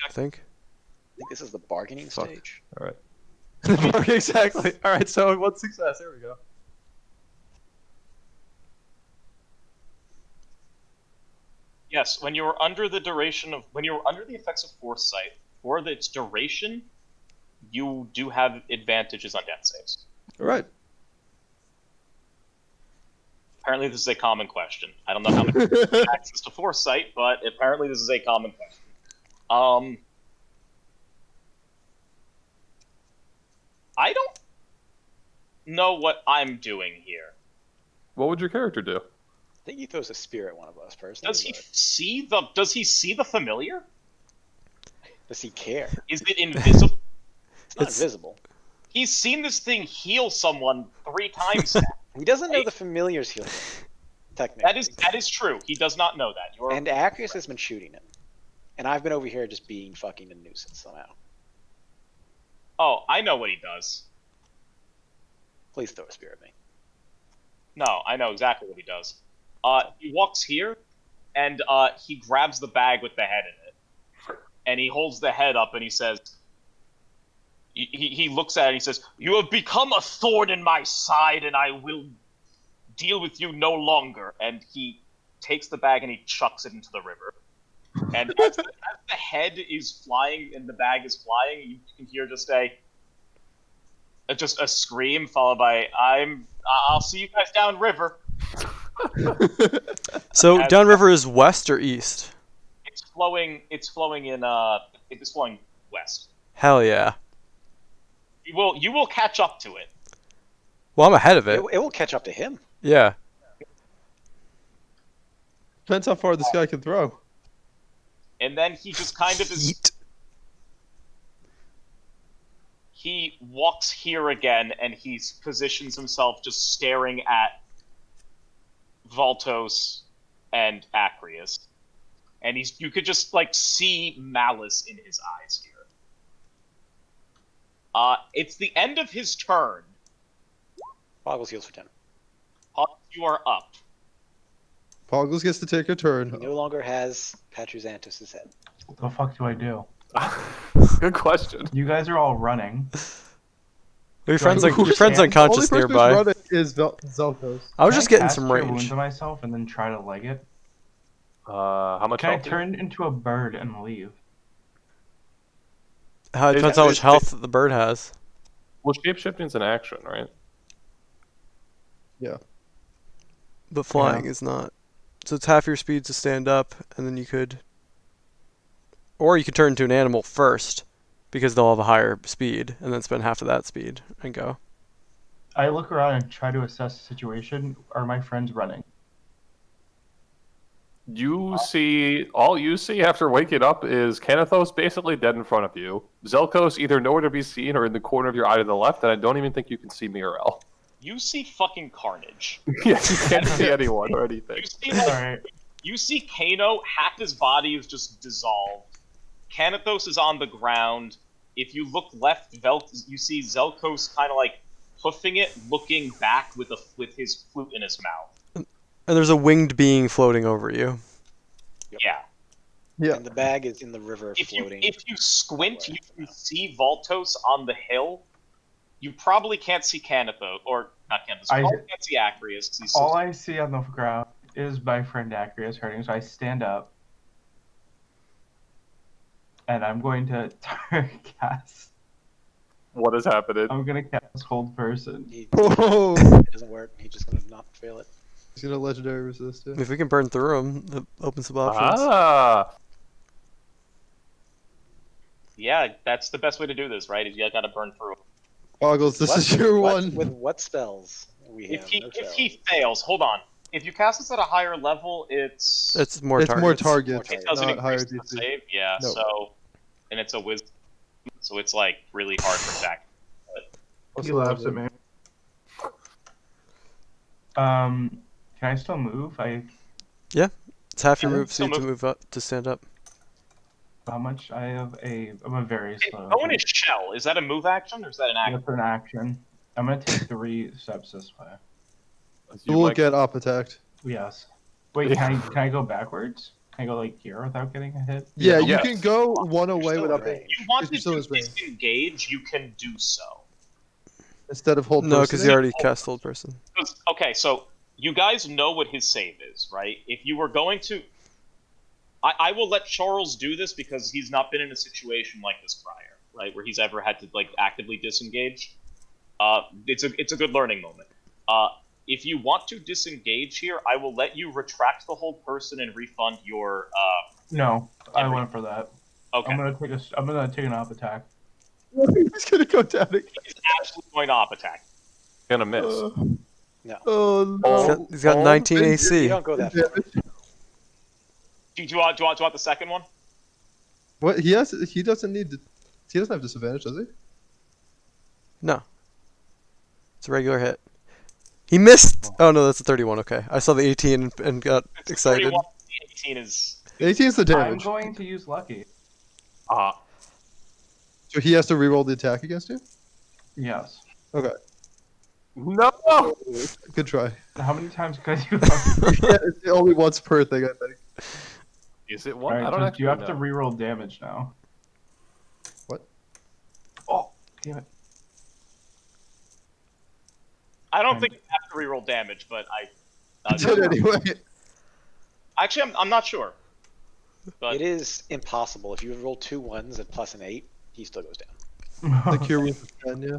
I think. I think this is the bargaining Fuck. stage. All right. Exactly. All right. So 1 success. There we go. Yes, when you're under the effects of foresight, for its duration, you do have advantages on death saves. All right. Apparently, this is a common question. I don't know how many people have access to foresight, but apparently this is a common question. I don't know what I'm doing here. What would your character do? I think he throws a spear at one of us personally. Does he but see the familiar? does he care? Is it invisible? It's not It's- invisible. He's seen this thing heal someone 3 times now. He doesn't know the familiar's healing. Technically. That is true. He does not know that. You're And Acris has been shooting him. And I've been over here just being fucking a nuisance somehow. Oh, I know what he does. Please throw a spear at me. No, I know exactly what he does. He walks here, and he grabs the bag with the head in it, and he holds the head up, and he says, he looks at it, and he says, "You have become a thorn in my side, and I will deal with you no longer." And he takes the bag and he chucks it into the river. And as the head is flying and the bag is flying, you can hear just a scream followed by I'll see you guys downriver. So As- downriver is west or east? It's flowing west. Hell yeah. You will catch up to it. Well, I'm ahead of it. It will catch up to him. Yeah. Depends how far this guy can throw. And then he just kind of is Yeet. he walks here again and he positions himself just staring at Voltos and Acrius. And you could just like see malice in his eyes here. It's the end of his turn. Boggles heals for 10. You are up. Poggles gets to take a He turn. no longer has Patruzantus' head. What the fuck do I do? Good question. You guys are all running. Your friend's, Who's your friend's stand- unconscious nearby. Is Zelkos. I was Can just getting cast some Cure range. Wounds on myself and then try to leg it. How much Can I health do you- turn into a bird and leave? It depends how much health the bird has. Well, shapeshifting's an action, right? But flying is not. So it's half your speed to stand up, and then you could. Or you could turn into an animal first, because they'll have a higher speed, and then spend half of that speed and go. I look around and try to assess the situation. Are my friends running? All you see after waking up is Kanathos basically dead in front of you. Zelkos either nowhere to be seen or in the corner of your eye to the left, and I don't even think you can see Mirel. You see fucking carnage. Yeah, you can't see anyone or anything. You see like Alright. you see Kano, half his body is just dissolved. Kanathos is on the ground. If you look left, you see Zelkos kind of like hoofing it, looking back with his flute in his mouth. And there's a winged being floating over you. Yeah. Yeah. And the bag is in the river If floating. you squint, you can see Voltos on the hill. You probably can't see Kanathos, or not Kanathos. You probably can't see Acrius. 'Cause he's so All I see on the ground is my friend Acrius hurting, so I stand up. And I'm going to cast. What has happened? I'm going to cast Hold Person. Whoa! It doesn't work. He's just gonna not fail it. He's gonna legendary resist it. If we can burn through them, that opens some options. Ah, Yeah, that's the best way to do this, right? Is you gotta burn through. Poggles, this is your one. With what spells? We have no If spells. he fails, hold on. If you cast this at a higher level, it's It's more It's targets. more targets, it doesn't not higher increase the DC. save. Yeah, No. so and it's a wisdom, so it's like really hard for Jack He laughs at me. Can I still move? It's half your Yeah, move, so you still have to move up to stand up. How much? I'm a very slow. Bonus shell. Is that a move action or is that an action? That's an action. I'm gonna take 3 steps this way. You We'll might- get op attacked. Yes. Wait, can I go backwards? Can I go like here without getting a hit? Yeah, you yes. can go one You're away still in without range. being If you wanted You're still to in his range. disengage, you can do so. instead of hold No, because person. you already cast hold person. Okay, so you guys know what his save is, right? If you were going to... I will let Charles do this because he's not been in a situation like this prior, right? Where he's ever had to like actively disengage. It's a good learning moment. If you want to disengage here, I will let you retract the hold person and refund your... No, I went for that. Okay. I'm gonna take an op attack. He's gonna go down again. He's absolutely going to op attack. Gonna miss. No. Oh He's no. got, he's got 19 You AC. don't go that far. Do you want the second one? What he has? He doesn't need. He doesn't have disadvantage, does he? No. It's a regular hit. He missed! Oh no, that's a 31, okay. I saw the 18 and got It's excited. 31, 18 is... 18 is the I'm damage. going to use lucky. So he has to reroll the attack against you. Yes. Okay. No! Good try. How many times can I do lucky? Yeah, it's only once per thing, I think. Is it one? I Alright, don't so actually you have know. to reroll damage now. What? Oh, damn it. I don't think you have to reroll damage, but He did anyway. Actually, I'm not sure. But It is impossible. If you roll 2 1s and plus an 8, he still goes down. The cure was 10, yeah.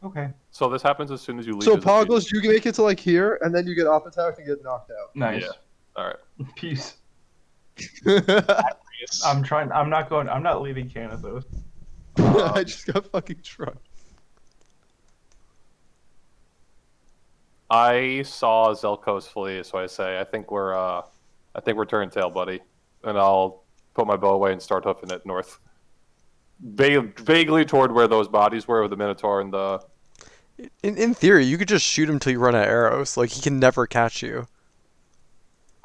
Okay. So this happens as soon as you leave. So his defeat. Poggles, you can make it to like here, and then you get off attack and get knocked out. Nice. Yeah. All right. Peace. yes. I'm not leaving Canathos. I just got fucking trucked. I saw Zelkos flee, so I say I think we're turning tail, buddy, and I'll put my bow away and start hoofing it north, vaguely toward where those bodies were with the Minotaur and the. In theory, you could just shoot him till you run out of arrows. Like, he can never catch you.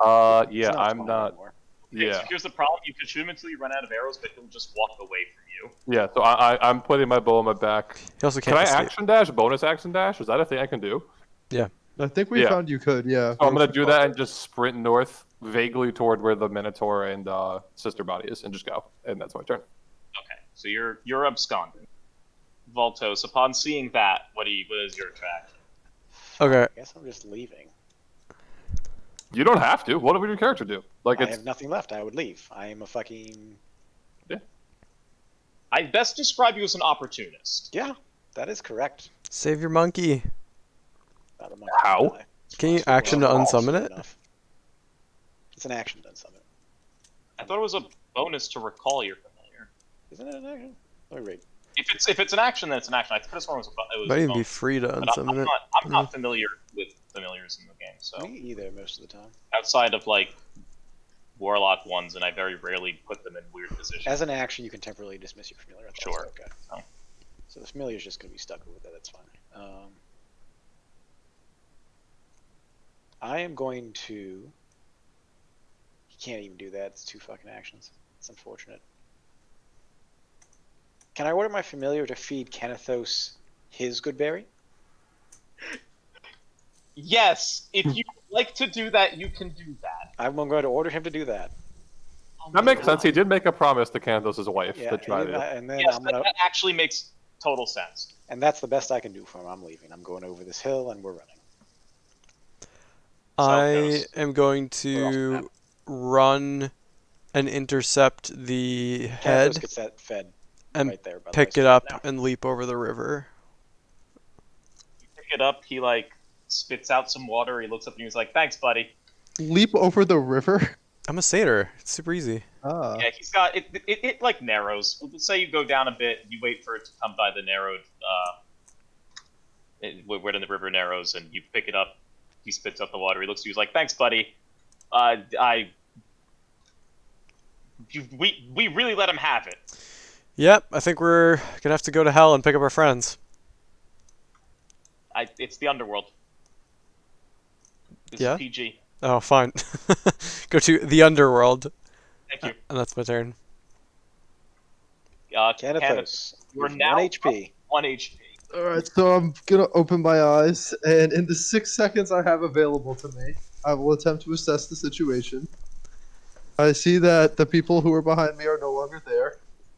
It's Yeah, I'm 20 not. anymore. Okay, Yeah, so here's the problem: you can shoot him until you run out of arrows, but he'll just walk away from you. yeah. So I'm putting my bow on my back. He also Can can't I escape. action dash? Bonus action dash? Is that a thing I can do? I think we Yeah. found you could, yeah. So I'm gonna do that and just sprint north, vaguely toward where the Minotaur and sister body is, and just go. And that's my turn. Okay, so you're absconding. Voltos, upon seeing that, what is your attraction? Okay. I guess I'm just leaving. You don't have to. What would your character do? Like I it's have nothing left. I would leave. I am a fucking... I best describe you as an opportunist. Yeah, that is correct. Save your monkey. Not a monkey How? die. Can you Well, action to well, unsummon soon it? enough. It's an action to unsummon it. I thought it was a bonus to recall your familiar. Isn't it an action? Let me read. If it's an action, then it's an action. I could have sworn it was Might a even be bonus. free to But unsummon it. I'm not familiar with familiars in the game, so Me either most of the time. outside of like warlock ones, and I very rarely put them in weird positions. As an action, you can temporarily dismiss your familiar. That's Sure. Okay. Oh. So the familiar is just going to be stuck with it. That's fine. I am going to. He can't even do that. It's 2 fucking actions. It's unfortunate. Can I order my familiar to feed Canathos his good berry? Yes, if you would like to do that, you can do that. I'm going to order him to do that. that makes sense. He did make a promise to Canthos' wife Yeah, to try and, to. and then Yes, I'm gonna, that actually makes total sense. and that's the best I can do for him. I'm leaving. I'm going over this hill, and we're running. I am going We're off the map. to run and intercept the Canathos head, gets that fed and right there. By the pick way, it so up, now. and leap over the river. You pick it up, he like spits out some water, he looks up and he's like, "Thanks, buddy." Leap over the river? I'm a satyr. It's super easy. Ah. Yeah, he's got it like narrows. Let's say you go down a bit, you wait for it to come by the narrowed where the river narrows, and you pick it up. He spits up the water. He looks at you. He's like, "Thanks, buddy. We really let him have it." Yep, I think we're gonna have to go to hell and pick up our friends. It's the underworld. This Yeah? is PG. Oh, fine. Go to the underworld. Thank you. And that's my turn. Canathos, You are with now 1 HP. 1 HP. Alright, so I'm gonna open my eyes, and in the 6 seconds I have available to me, I will attempt to assess the situation. I see that the people who are behind me are no longer there.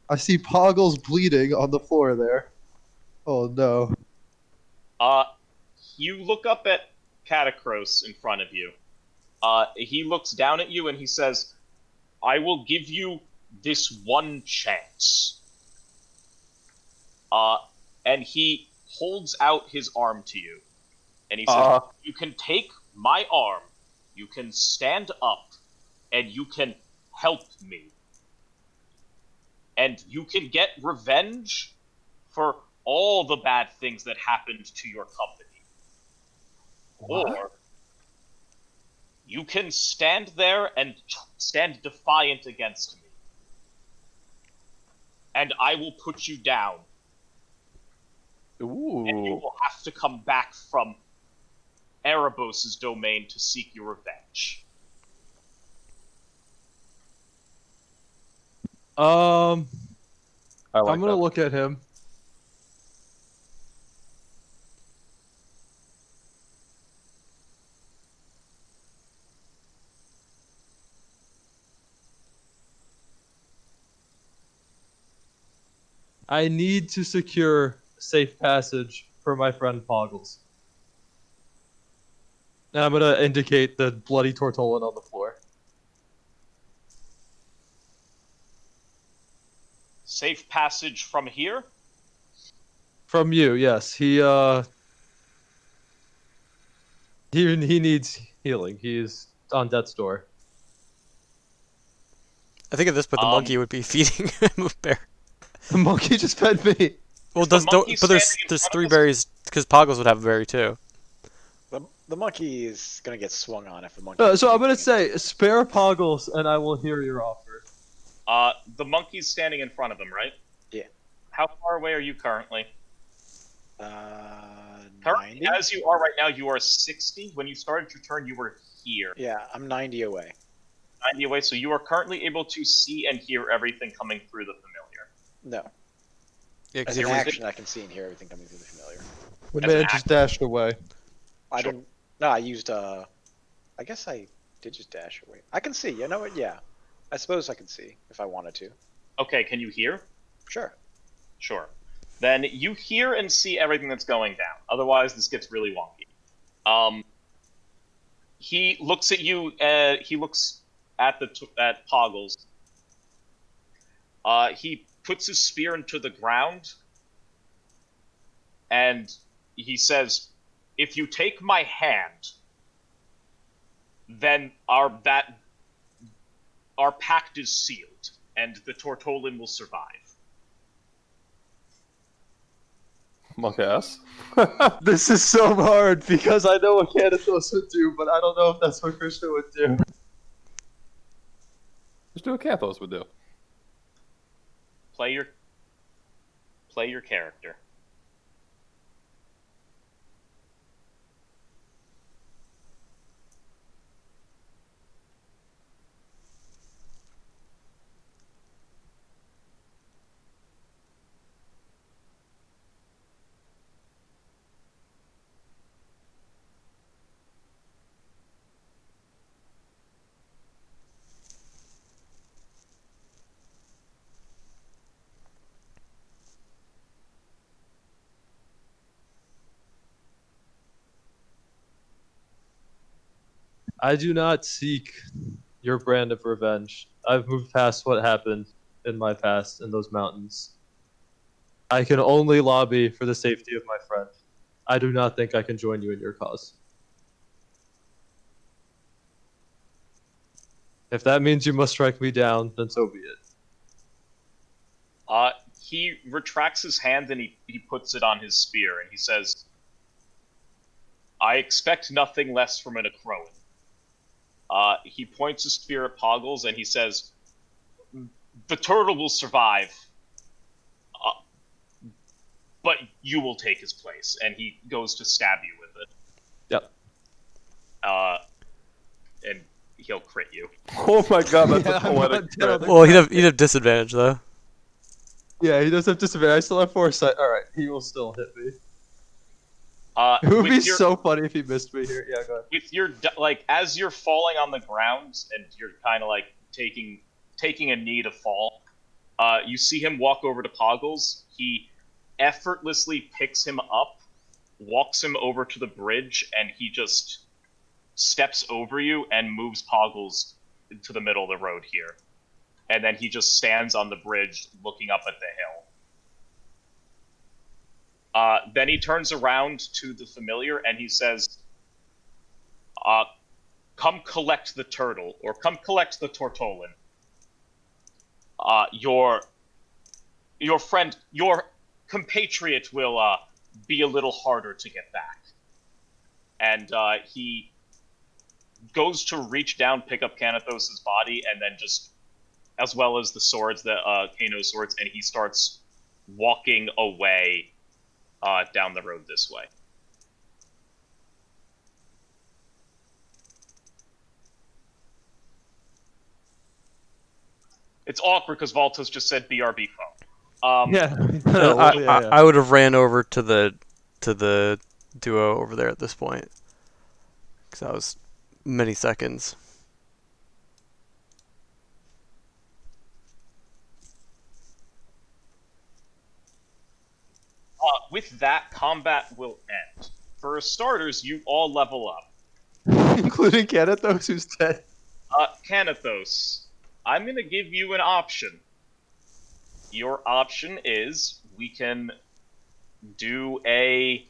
I see Poggles bleeding on the floor there. Oh no. You look up at Catacros in front of you. He looks down at you and he says, I will give you this one chance. And he holds out his arm to you. And he says, you can take my arm, you can stand up, and you can help me. And you can get revenge for all the bad things that happened to your company. What? Or you can stand there and stand defiant against me. And I will put you down. Ooh. And you will have to come back from Erebos' domain to seek your revenge. I like I'm gonna that. look at him. I need to secure safe passage for my friend Poggles. And I'm gonna indicate the bloody Tortollan on the floor. Safe passage from here? From you, yes. He needs healing. He's on death's door. I think at this point the monkey would be feeding him a bear. The monkey just fed me. Well, Is the monkey but there's standing in there's front of 3 us? berries because Poggles would have a berry too. The monkey is gonna get swung on if the monkey. So I'm gonna say, spare Poggles, and I will hear your offer. The monkey's standing in front of him, right? Yeah. How far away are you currently? Currently, 90. as you are right now, you are 60. When you started your turn, you were here. Yeah, I'm 90 away. 90 away, so you are currently able to see and hear everything coming through the familiar. No. Yeah, As because an he action, I can see and hear everything coming through the familiar. The As an man just dashed away. I Sure. didn't. No, I used. I guess I did just dash away. I can see. You know what? Yeah. I suppose I can see if I wanted to. Okay, can you hear? Sure. Sure. Then you hear and see everything that's going down. Otherwise, this gets really wonky. He looks at you. He looks at at Poggles. He puts his spear into the ground, and he says, "If you take my hand, then our pact is sealed, and the Tortollan will survive." Monk ass. This is so hard because I know what Canathos would do, but I don't know if that's what Krishna would do. Just do what Canthos would do. Play your character. I do not seek your brand of revenge. I've moved past what happened in my past in those mountains. I can only lobby for the safety of my friend. I do not think I can join you in your cause. If that means you must strike me down, then so be it. He retracts his hand and he puts it on his spear, and he says, "I expect nothing less from an Acroan." He points his spear at Poggles and he says, "The turtle will survive. but you will take his place, and he goes to stab you with it. Yep. And he'll crit you. Oh my god, that's Yeah, a I'm not poetic dead on crit. the Well, he'd have disadvantage though. Yeah, he does have disadvantage. I still have foresight. All right, he will still hit me. It would be With your, so funny if he missed me here. Yeah, go ahead. with your like as you're falling on the ground and you're kind of like taking a knee to fall, you see him walk over to Poggles. He effortlessly picks him up, walks him over to the bridge, and he just steps over you and moves Poggles to the middle of the road here. And then he just stands on the bridge looking up at the hill. Then he turns around to the familiar and he says, come collect the turtle, or come collect the tortolin. Your friend, your compatriot will be a little harder to get back. And he goes to reach down, pick up Canathos' body, and then just, as well as the swords, the Kano's swords, and he starts walking away down the road this way. It's awkward because Valtos just said BRB phone. Yeah. I would have ran over to the duo over there at this point, because that was many seconds. With that, combat will end. For starters, you all level up. Including Canathos, who's dead. Canathos, I'm going to give you an option. Your option is we can do a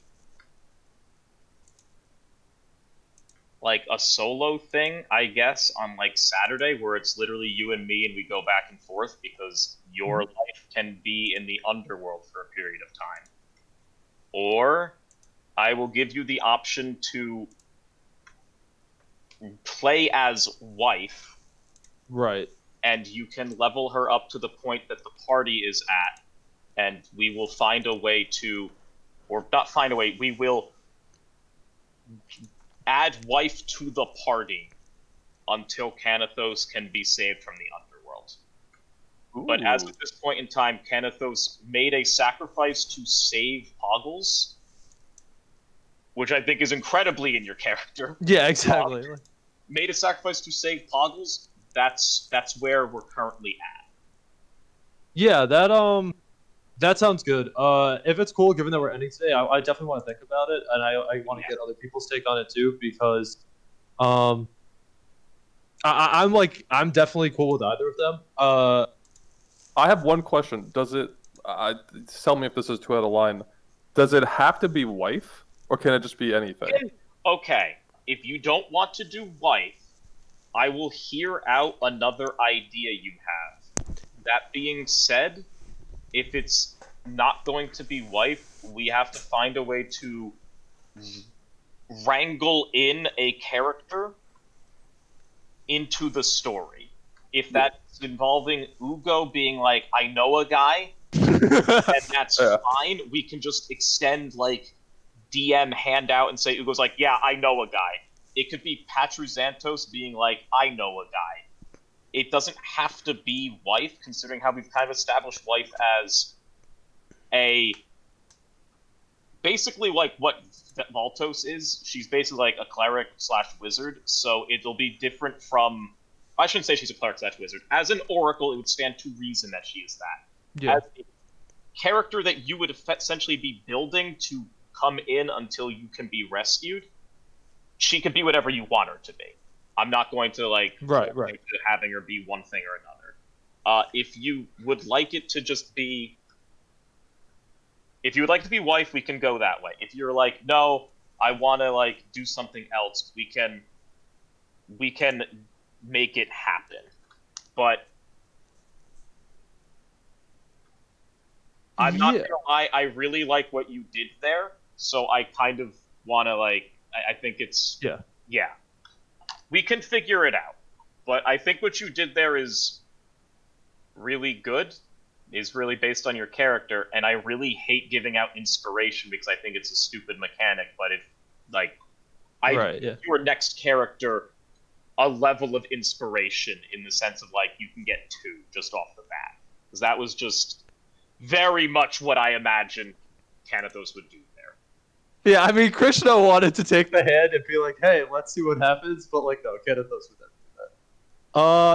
solo thing, I guess, on like Saturday, where it's literally you and me and we go back and forth because your life can be in the underworld for a period of time. Or I will give you the option to play as wife. Right. And you can level her up to the point that the party is at, and we will find a way to, or not find a way, we will add wife to the party until Canathos can be saved from the underworld. Ooh. But as of this point in time, Canathos made a sacrifice to save Poggles, which I think is incredibly in your character. Yeah, exactly. Made a sacrifice to save Poggles. That's where we're currently at. Yeah, that sounds good. If it's cool, given that we're ending today, I definitely want to think about it, and I want to get other people's take on it too, because I'm definitely cool with either of them. I have one question. Does it? Tell me if this is too out of line. Does it have to be wife, or can it just be anything? Okay, if you don't want to do wife, I will hear out another idea you have. That being said, if it's not going to be wife, we have to find a way to wrangle in a character into the story. If that's involving Ugo being like, I know a guy, then that's fine. We can just extend, like, DM handout and say Ugo's like, yeah, I know a guy. It could be Patruzantos being like, I know a guy. It doesn't have to be wife, considering how we've kind of established wife as basically like what Valtos is. She's basically like a cleric / wizard, so it'll be different from, I shouldn't say she's a cleric / wizard. As an oracle, it would stand to reason that she is that. Yeah. As a character that you would essentially be building to come in until you can be rescued, she can be whatever you want her to be. I'm not going to Right. having her be one thing or another. If you would like it to just be, if you would like to be wife, we can go that way. If you're like, no, I want to do something else, we can make it happen. But I'm not gonna lie, I really like what you did there, so I kind of want to I think it's yeah. We can figure it out, but I think what you did there is really good. is really based on your character, and I really hate giving out inspiration because I think it's a stupid mechanic, but if, like, Right, yeah. your next character a level of inspiration in the sense of, like, you can get 2 just off the bat. Because that was just very much what I imagined Kanathos would do there. Yeah, I mean, Krishna wanted to take the hand and be like, "Hey, let's see what happens," but like, no, Kanathos would never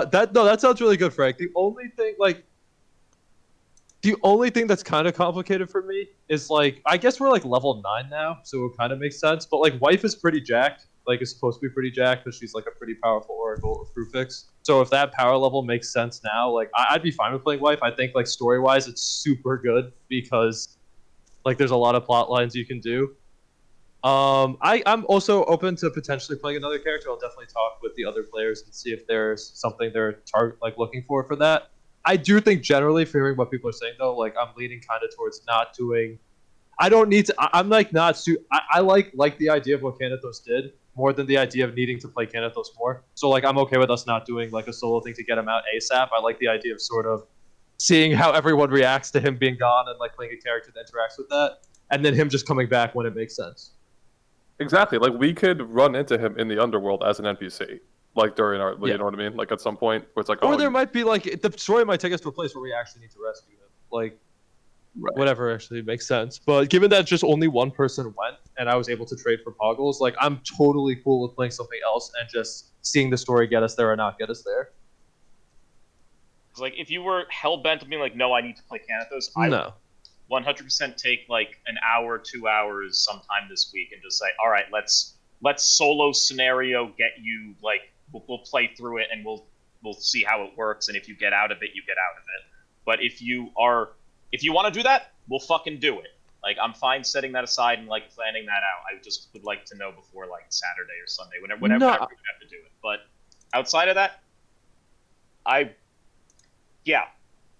do that. That sounds really good, Frank. The only thing that's kind of complicated for me is like, I guess we're like level 9 now, so it kind of makes sense. But like, wife is pretty jacked. Like, is supposed to be pretty jacked because she's like a pretty powerful oracle of Fruitfix. So if that power level makes sense now, like, I'd be fine with playing wife. I think like story wise, it's super good because like there's a lot of plot lines you can do. I'm also open to potentially playing another character. I'll definitely talk with the other players and see if there's something they're looking for that. I do think generally, for hearing what people are saying though, like I'm leaning kind of towards not doing. I don't need to. I'm like not. I like the idea of what Kanathos did more than the idea of needing to play Kanathos more. So like I'm okay with us not doing like a solo thing to get him out ASAP. I like the idea of sort of seeing how everyone reacts to him being gone and like playing a character that interacts with that, and then him just coming back when it makes sense. Exactly. Like we could run into him in the underworld as an NPC, like during our, Yeah. you know what I mean? Like at some point, where it's like, Or oh, there might be like the story might take us to a place where we actually need to rescue him. Like right. whatever actually makes sense. But given that just only one person went and I was able to trade for Poggles, like I'm totally cool with playing something else and just seeing the story get us there or not get us there. Because, like, if you were hell-bent on being like, no, I need to play Kanathos, I No. would 100% take, like, an hour, 2 hours sometime this week and just say, all right, let's solo scenario get you, like, we'll play through it and we'll see how it works, and if you get out of it, you get out of it. But if you want to do that, we'll fucking do it. Like, I'm fine setting that aside and, like, planning that out. I just would like to know before, like, Saturday or Sunday, whenever we have to do it. But outside of that,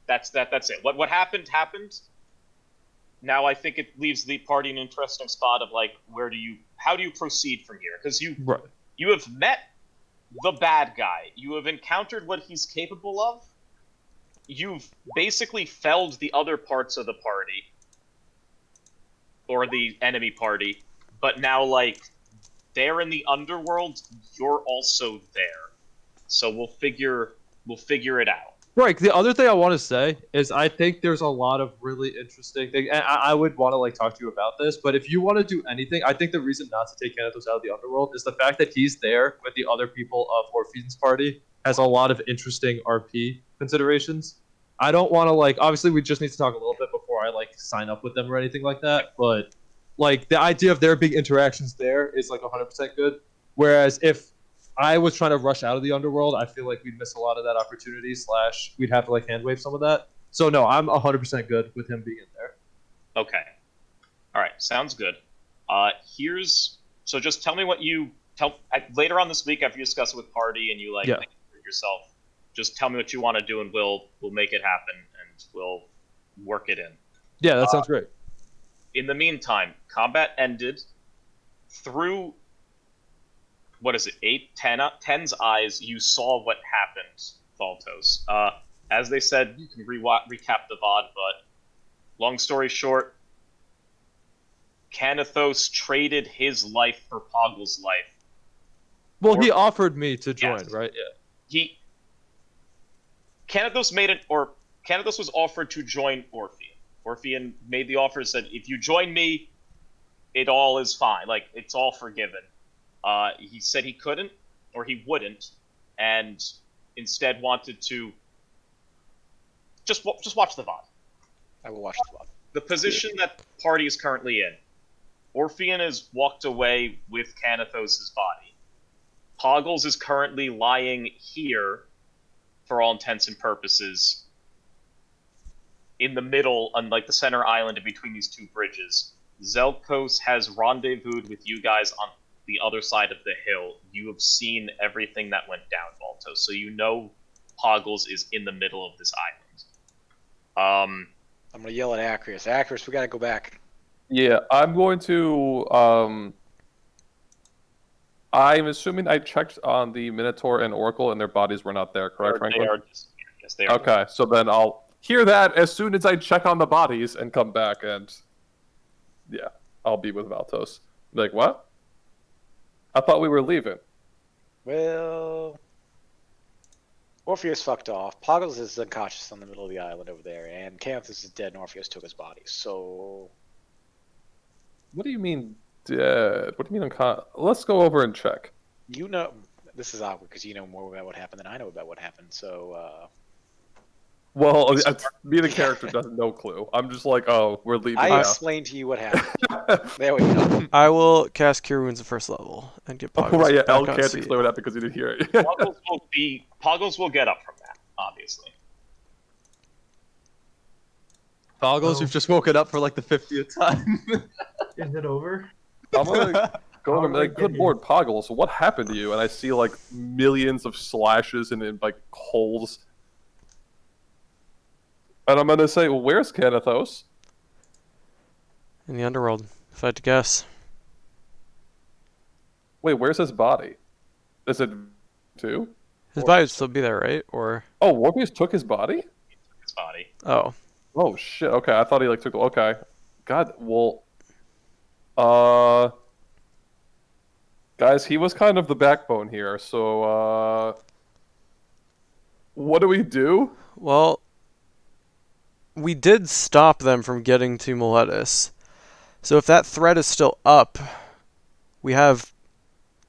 that's it. What happened. Now I think it leaves the party in an interesting spot of, like, how do you proceed from here? Because you have met the bad guy. You have encountered what he's capable of. You've basically felled the other parts of the party, or the enemy party, but now, like, they're in the underworld, you're also there. So we'll figure it out. Right. The other thing I want to say is I think there's a lot of really interesting things, and I would want to like talk to you about this. But if you want to do anything, I think the reason not to take Kanathos out of the underworld is the fact that he's there with the other people of Orphean's party has a lot of interesting RP considerations. I don't want to like. Obviously, we just need to talk a little bit before I like sign up with them or anything like that. But like the idea of there being interactions there is like 100% good. Whereas if I was trying to rush out of the underworld, I feel like we'd miss a lot of that opportunity. / we'd have to like hand wave some of that. So no, I'm 100% good with him being in there. Okay. All right. Sounds good. So just tell me what you later on this week after you discuss it with party and you like think it yourself. Just tell me what you want to do and we'll make it happen and we'll work it in. Yeah, that sounds great. In the meantime, combat ended. Through what is it, 10's eyes, you saw what happened, Thaltos. As they said, you can recap the VOD, but long story short, Kanathos traded his life for Poggle's life. Well, he offered me to join, right? Yeah. Kanathos was offered to join Orphean. Orphean made the offer, said, if you join me, it all is fine. Like, it's all forgiven. He said he couldn't, or he wouldn't, and instead wanted to just watch the VOD. I will watch the VOD. The position that party is currently in, Orphean has walked away with Kanathos' body. Poggles is currently lying here, for all intents and purposes, in the middle, on like the center island in between these two bridges. Zelkos has rendezvoused with you guys on the other side of the hill. You have seen everything that went down, Balto, so you know Poggles is in the middle of this island. I'm gonna yell at Acreus. Acreus, we gotta go back. Yeah, I'm going to. I'm assuming I checked on the Minotaur and Oracle, and their bodies were not there, correct, Franklin? Yes, they are. Okay, so then I'll hear that as soon as I check on the bodies and come back, and yeah, I'll be with Valtos. Like, what? I thought we were leaving. Well, Orpheus fucked off. Poggles is unconscious on the middle of the island over there, and Canthus is dead, and Orpheus took his body. So, What do you mean dead? What do you mean Let's go over and check. you know, this is awkward because you know more about what happened than I know about what happened. So, Well, me, the character, doesn't no clue. I'm just like, oh, we're leaving I now. explained to you what happened. There we go. I will cast Cure Wounds at first level and get Oh, Poggles right, yeah, back El on can't seat. explain that because he didn't hear it. Poggles will get up from that, obviously. Boggles, Oh. you've just woken up for like the 50th time. Is it over? I'm gonna go and be like, How did I good get lord, Poggles, what happened to you? And I see like millions of slashes and like holes. And I'm gonna say, well, where's Canathos? In the underworld, if I had to guess. Wait, where's his body? Is it two? His body would still be there, right? Or Oh, Morpheus took his body? His body. oh, Oh shit. Okay, I thought he like took. Okay, God. Well, guys, he was kind of the backbone here. So, what do we do? well, we did stop them from getting to Miletus. So if that threat is still up, we have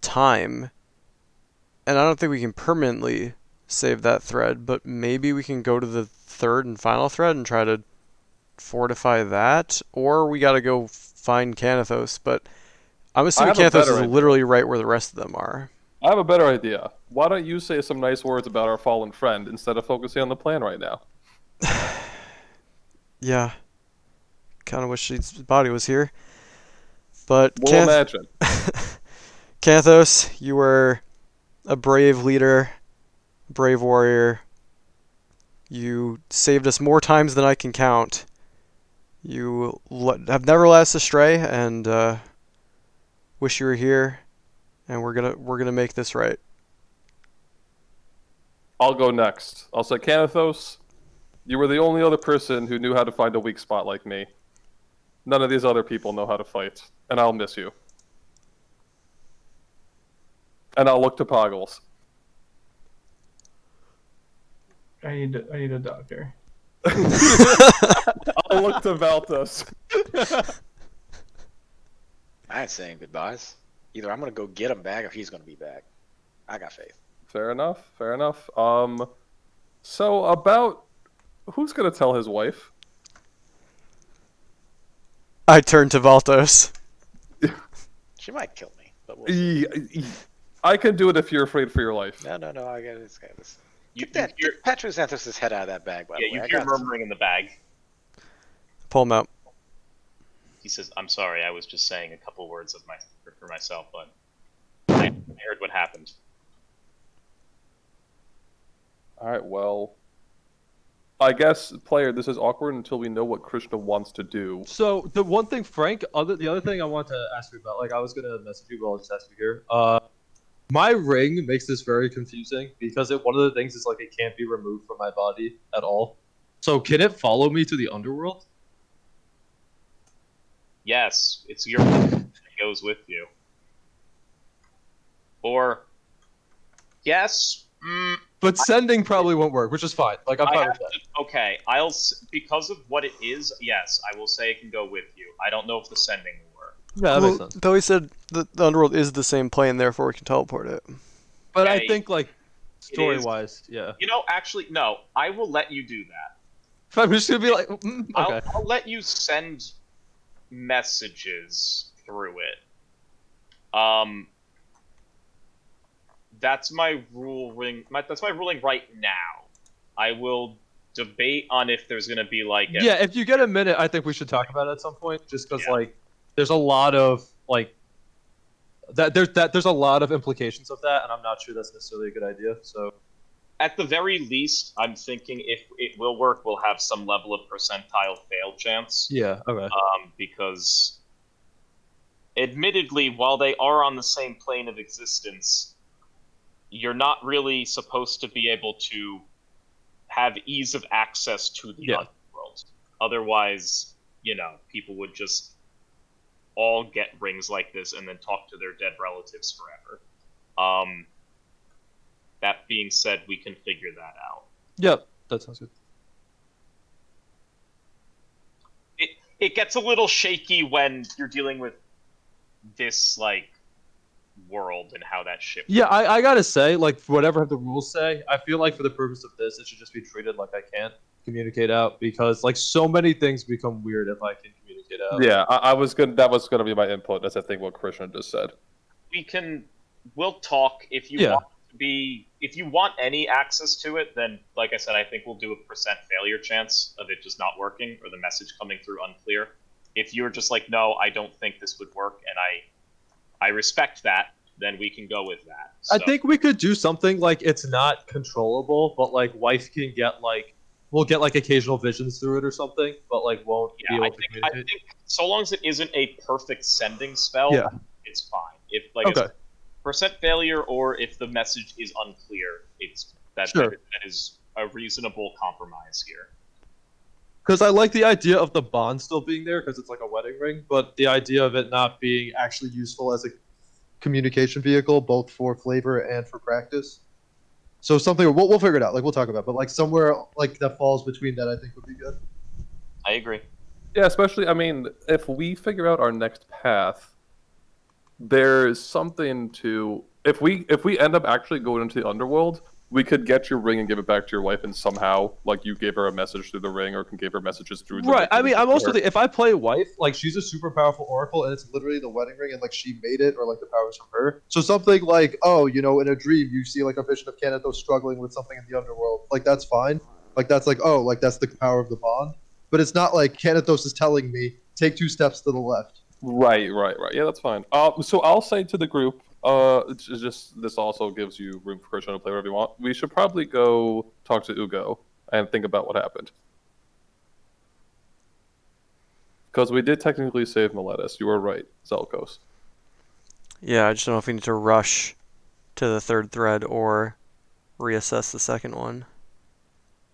time. And I don't think we can permanently save that thread, but maybe we can go to the third and final thread and try to fortify that, or we got to go find Canathos, but I'm assuming have a Canathos better is idea. literally right where the rest of them are. I have a better idea. Why don't you say some nice words about our fallen friend instead of focusing on the plan right now? Yeah. Kind of wish his body was here. But We'll imagine. Canathos, you were a brave leader, brave warrior. You saved us more times than I can count. You have never led us astray, and wish you were here. And we're gonna make this right. I'll go next. I'll say, Canathos, you were the only other person who knew how to find a weak spot like me. None of these other people know how to fight, and I'll miss you. And I'll look to Poggles. I need a doctor. I'll look to Valtos. I ain't saying goodbyes. Either I'm gonna go get him back, or he's gonna be back. I got faith. Fair enough. Fair enough. So about who's gonna tell his wife? I turn to Valtos. She might kill me, but we'll see. I can do it if you're afraid for your life. No, I got this guy. You Get Petroxanthus' head out of that bag, by the way. you I hear got this. murmuring in the bag. Pull him out. He says, "I'm sorry, I was just saying a couple words for myself, but I heard what happened." All right. Well, I guess, player, this is awkward until we know what Krishna wants to do. So the one thing, Frank, the other thing I want to ask you about, like I was gonna message you, but I'll just ask you here. My ring makes this very confusing because one of the things is like it can't be removed from my body at all. So can it follow me to the underworld? Yes, it's your it goes with you. Or yes. But sending probably won't work, which is fine. Like I'm fine with that. Okay, because of what it is, yes, I will say it can go with you. I don't know if the sending will work. Yeah, that makes sense. Though he said the underworld is the same plane, therefore we can teleport it. But Okay, I think like story-wise, yeah. You know, actually, no. I will let you do that. I'm just gonna be like, okay. I'll let you send messages through it. That's my ruling. That's my ruling right now. I will debate on if there's gonna be like. Yeah, if you get a minute, I think we should talk about it at some point. Just because Yeah. like, there's a lot of like, there's a lot of implications of that, and I'm not sure that's necessarily a good idea. So. At the very least, I'm thinking if it will work, we'll have some level of percentile fail chance. Yeah. Okay. Because, admittedly, while they are on the same plane of existence, you're not really supposed to be able to have ease of access to the underworld. Otherwise, people would just all get rings like this and then talk to their dead relatives forever. That being said, we can figure that out. Yep, that sounds good. It gets a little shaky when you're dealing with this world and how that ship. Yeah, I gotta say, whatever the rules say, I feel like for the purpose of this, it should just be treated like I can't communicate out, because so many things become weird if I can communicate out. Yeah, that was gonna be my input. That's I think what Krishna just said. We'll talk if you Yeah. want if you want any access to it, then like I said, I think we'll do a % failure chance of it just not working or the message coming through unclear. If you're just like, no, I don't think this would work, and I respect that, then we can go with that. I think we could do something it's not controllable, but wife can get we'll get occasional visions through it or something, but won't be able to I communicate. think so long as it isn't a perfect sending spell, Yeah. it's fine. If Okay. % failure, or if the message is unclear, Sure. that is a reasonable compromise here. Because I like the idea of the bond still being there, because it's like a wedding ring, but the idea of it not being actually useful as a communication vehicle, both for flavor and for practice. So something we'll figure it out. We'll talk about, but somewhere that falls between that, I think would be good. I agree. Yeah, especially if we figure out our next path, there's something to if we end up actually going into the underworld, we could get your ring and give it back to your wife, and somehow you gave her a message through the ring, or can give her messages through the right. I mean, I'm also her. if I play wife, she's a super powerful oracle, and it's literally the wedding ring, and she made it, or the powers from her. So something in a dream you see a vision of Canathos struggling with something in the underworld, that's fine. That's that's the power of the bond. But it's not Canathos is telling me take 2 steps to the left. Right. Yeah, that's fine. So I'll say to the group, it's just this also gives you room for Krishna to play whatever you want. We should probably go talk to Ugo and think about what happened. Because we did technically save Miletus. You were right, Zelkos. Yeah, I just don't know if we need to rush to the 3rd thread or reassess the 2nd one.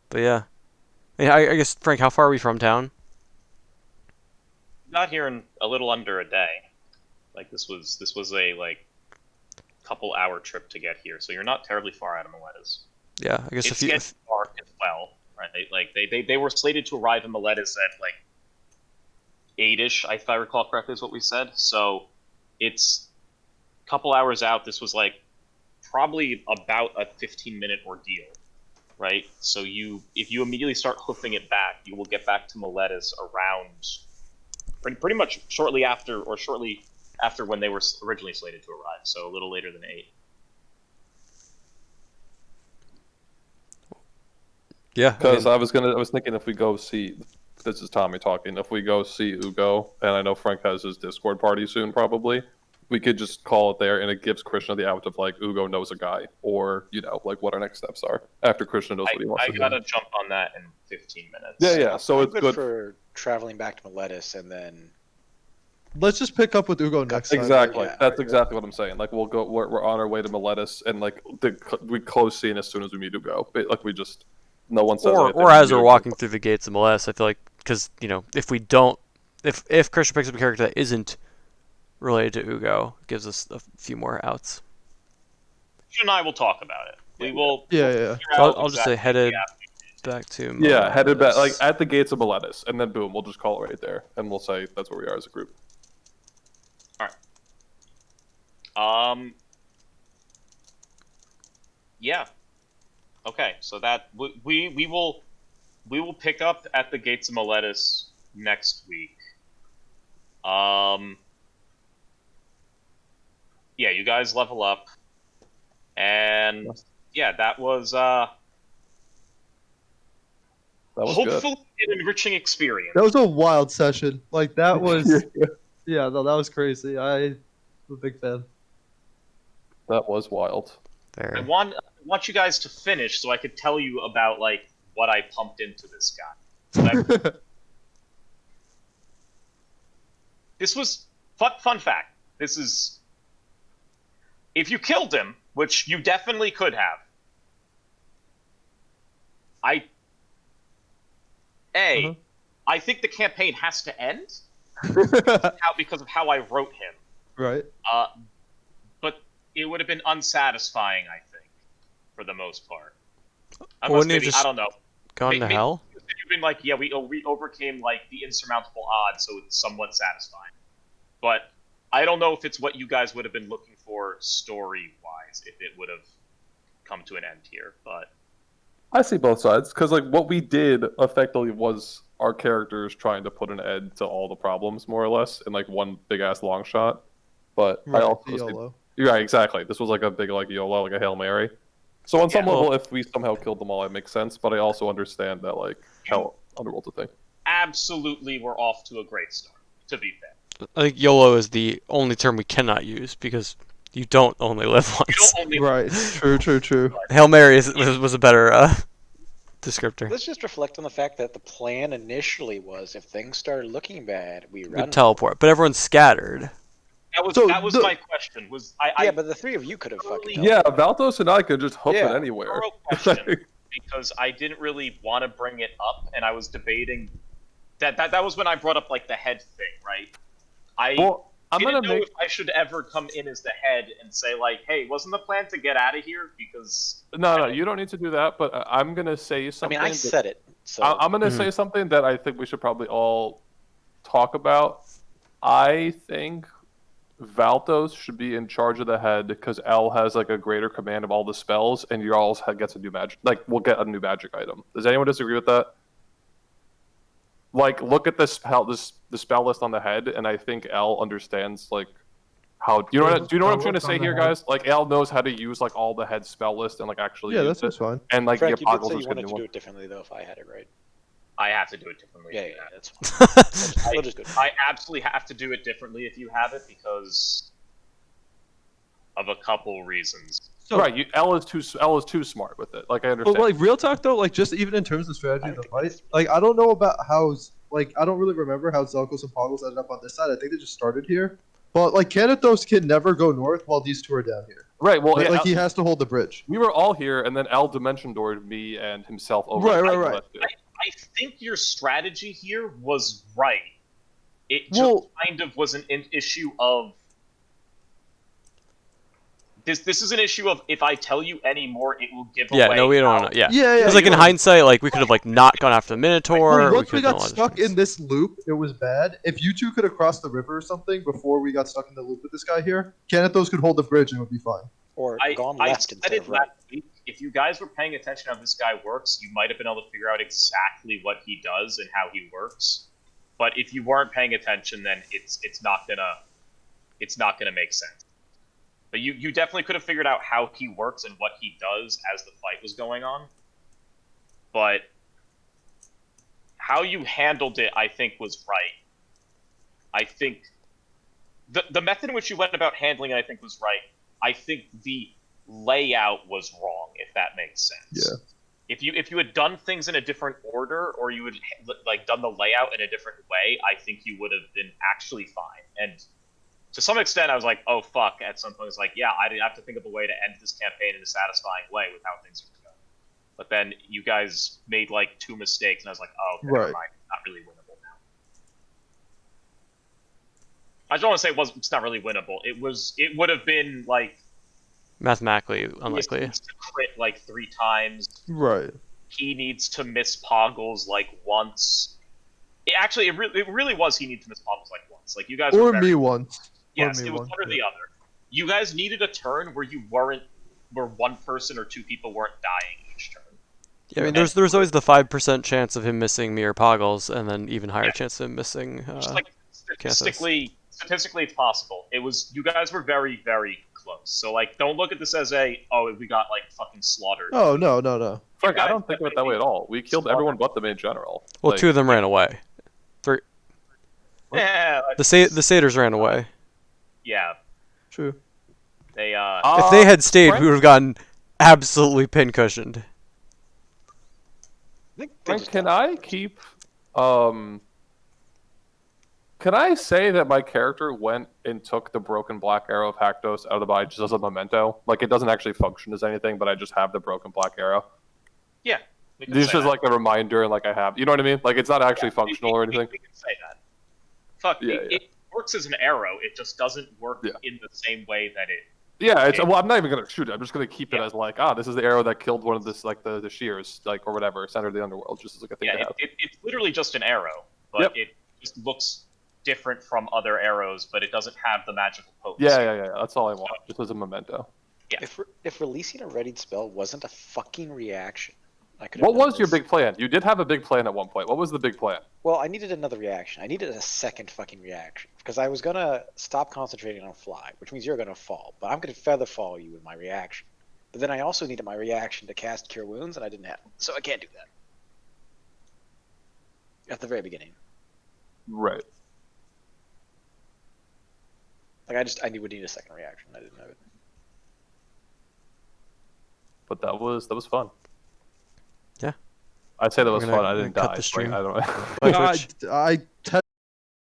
But yeah. I guess, Frank, how far are we from town? Got here in a little under a day. This was a couple hour trip to get here, so you're not terribly far out of Miletus. Yeah, I guess It's getting dark as well, right? They were slated to arrive in Miletus at 8ish, if I recall correctly, is what we said. So it's a couple hours out. This was probably about a 15-minute ordeal, right? So if you immediately start hoofing it back, you will get back to Miletus around pretty much shortly after when they were originally slated to arrive. So a little later than 8. Yeah, Because I was thinking if we go see, this is Tommy talking. If we go see Ugo, and I know Frank has his Discord party soon, probably we could just call it there, and it gives Krishna the out of Ugo knows a guy, or what our next steps are after Krishna knows what he wants. I gotta jump on that in 15 minutes. Yeah. So I'm it's good for traveling back to Miletus and then. Let's just pick up with Ugo next time. Exactly. Yeah, That's exactly what I'm saying. We'll go. We're on our way to Miletus, and we close scene as soon as we meet Ugo. We just no one says anything. Or as we're walking through the gates of Miletus, I feel because if we don't, if Krishna picks up a character that isn't related to Ugo, it gives us a few more outs. You and I will talk about it. We will. Yeah. So I'll just say headed back to Miletus. Yeah, headed back at the gates of Miletus, and then boom, we'll just call it right there, and we'll say that's where we are as a group. Yeah. Okay, so that we will pick up at the gates of Miletus next week. Yeah, you guys level up, and yeah, that was hopefully good. an enriching experience. That was a wild session. That was, yeah, no, that was crazy. I'm a big fan. That was wild. I want you guys to finish so I could tell you about what I pumped into this guy. This was fun fact. This is if you killed him, which you definitely could have. I think the campaign has to end because of how I wrote him. Right. But it would have been unsatisfying, I think, for the most part. Wouldn't you Maybe, just I don't know. gone to hell? You've been like, yeah, we overcame like the insurmountable odds, so it's somewhat satisfying. But I don't know if it's what you guys would have been looking for story-wise, if it would have come to an end here. But I see both sides, because like what we did effectively was our characters trying to put an end to all the problems, more or less, in like one big ass long shot. But Right. I also see, YOLO. yeah, exactly. This was like a big like YOLO, like a Hail Mary. So on some Yeah. level, if we somehow killed them all, it makes sense. But I also understand that like how Underworld's a thing. absolutely, we're off to a great start, to be fair. I think YOLO is the only term we cannot use because you don't only live You once. don't only Right. True. Hail Mary was a better descriptor. Let's just reflect on the fact that the plan initially was if things started looking bad, we We run. teleport, but everyone's scattered. That was my question. Yeah, but the three of you could have fucking. Yeah, Valtos and I could just hoof Yeah. it anywhere. Thorough question, because I didn't really want to bring it up, and I was debating that was when I brought up like the head thing, right? Well, I'm didn't gonna know make. if I should ever come in as the head and say like, "Hey, wasn't the plan to get out of here?" Because No, you don't need to do that. But I'm gonna say I something. mean, I that- said it. So I'm gonna say something that I think we should probably all talk about. I think Valtos should be in charge of the head because L has like a greater command of all the spells, and Jarl's head gets a new magic. Like we'll get a new magic item. Does anyone disagree with that? Like, look at the spell list on the head, and I think L understands like how. Do you know what I'm trying to say here, guys? Like L knows how to use like all the head spell list and like actually Yeah, use that seems it. fine. And like Frank, the you did Poggles say is you good wanted new to one. do it differently, though. If I had it right. I have to do it differently. Yeah, that's fine. We'll just go. I absolutely have to do it differently if you have it because of a couple reasons. So, Right, L is too smart with it. Like I but understand. like real talk though, like just even in terms of strategy of the fight, like I don't know about how, like I don't really remember how Zelkos and Poggles ended up on this side. I think they just started here. But like Kanathos can never go north while these two are down here. Right, well, Like, yeah, he has to hold the bridge. we were all here, and then L dimension doored me and himself over. Right. I think your strategy here was right. It just Well- kind of was an issue of this is an issue of if I tell you any more, it will give Yeah, away. no, we don't how- want to. Yeah, Yeah. because like in hindsight, like we could have like not gone after the Minotaur. Well, we once could we have done got a lot of stuck things. in this loop, it was bad. If you two could have crossed the river or something before we got stuck in the loop with this guy here, Kanathos could hold the bridge and it would be fine. Or gone I left said instead it of right. last week. If you guys were paying attention how this guy works, you might have been able to figure out exactly what he does and how he works. But if you weren't paying attention, then it's not gonna make sense. But you definitely could have figured out how he works and what he does as the fight was going on. But how you handled it, I think, was right. I think the method in which you went about handling it, I think, was right. I think the layout was wrong, if that makes sense. Yeah. If you had done things in a different order, or you had like done the layout in a different way, I think you would have been actually fine. And to some extent, I was like, oh fuck. At some point, it's like, yeah, I have to think of a way to end this campaign in a satisfying way with how things are going. But then you guys made like 2 mistakes, and I was like, oh, okay, never Right. mind. Not really winnable now. I just want to say it's not really winnable. It would have been like Mathematically he unlikely. needs to crit like 3 times. Right. He needs to miss Poggles like once. It really was he needed to miss Poggles like once. Like you guys Or were very, me once. yes, Or me it was once, one or yeah. the other. You guys needed a turn where where one person or 2 people weren't dying each turn. Yeah, I mean, there's always the 5% chance of him missing me or Poggles, and then even higher chance of him missing. Just like statistically, it's possible. It was you guys were very, very close. So like, don't look at this as we got like fucking slaughtered. Oh no. Frank, I don't think of it that way at all. We killed everyone but the main general. Well, Like, 2 of them ran away. Yeah, The satyrs ran away. yeah. True. They If they had stayed, Frank- we would have gotten absolutely pincushioned. I think they Frank, just can got- I keep? Can I say that my character went and took the broken black arrow of Haktos out of the body just as a memento? Like it doesn't actually function as anything, but I just have the broken black arrow. Yeah. We can This is say just that. like a reminder, and like I have, you know what I mean? Like it's not actually functional or anything. We can say that. Fuck, Yeah, it works as an arrow. It just doesn't work Yeah. in the same way that it. Yeah, it's Okay. well. I'm not even gonna shoot it. I'm just gonna keep it Yeah. as like, this is the arrow that killed one of this, like the shears, like or whatever, center of the underworld. Just as like a thing to Yeah, have. it's literally just an arrow, but Yep. it just looks different from other arrows, but it doesn't have the magical potency. Yeah. That's all I want, just as a memento. Yeah. If releasing a readied spell wasn't a fucking reaction, I could. What was your big plan? You did have a big plan at one point. What was the big plan? Well, I needed another reaction. I needed a second fucking reaction because I was gonna stop concentrating on fly, which means you're gonna fall, but I'm gonna feather fall you with my reaction. But then I also needed my reaction to cast Cure Wounds, and I didn't have it, so I can't do that. At the very beginning, Right. like I would need a second reaction. I didn't have it. But that was fun. Yeah. I'd say that was We're gonna- fun. I we're didn't gonna cut die. the stream. Like, I don't. Bye, I, Twitch. I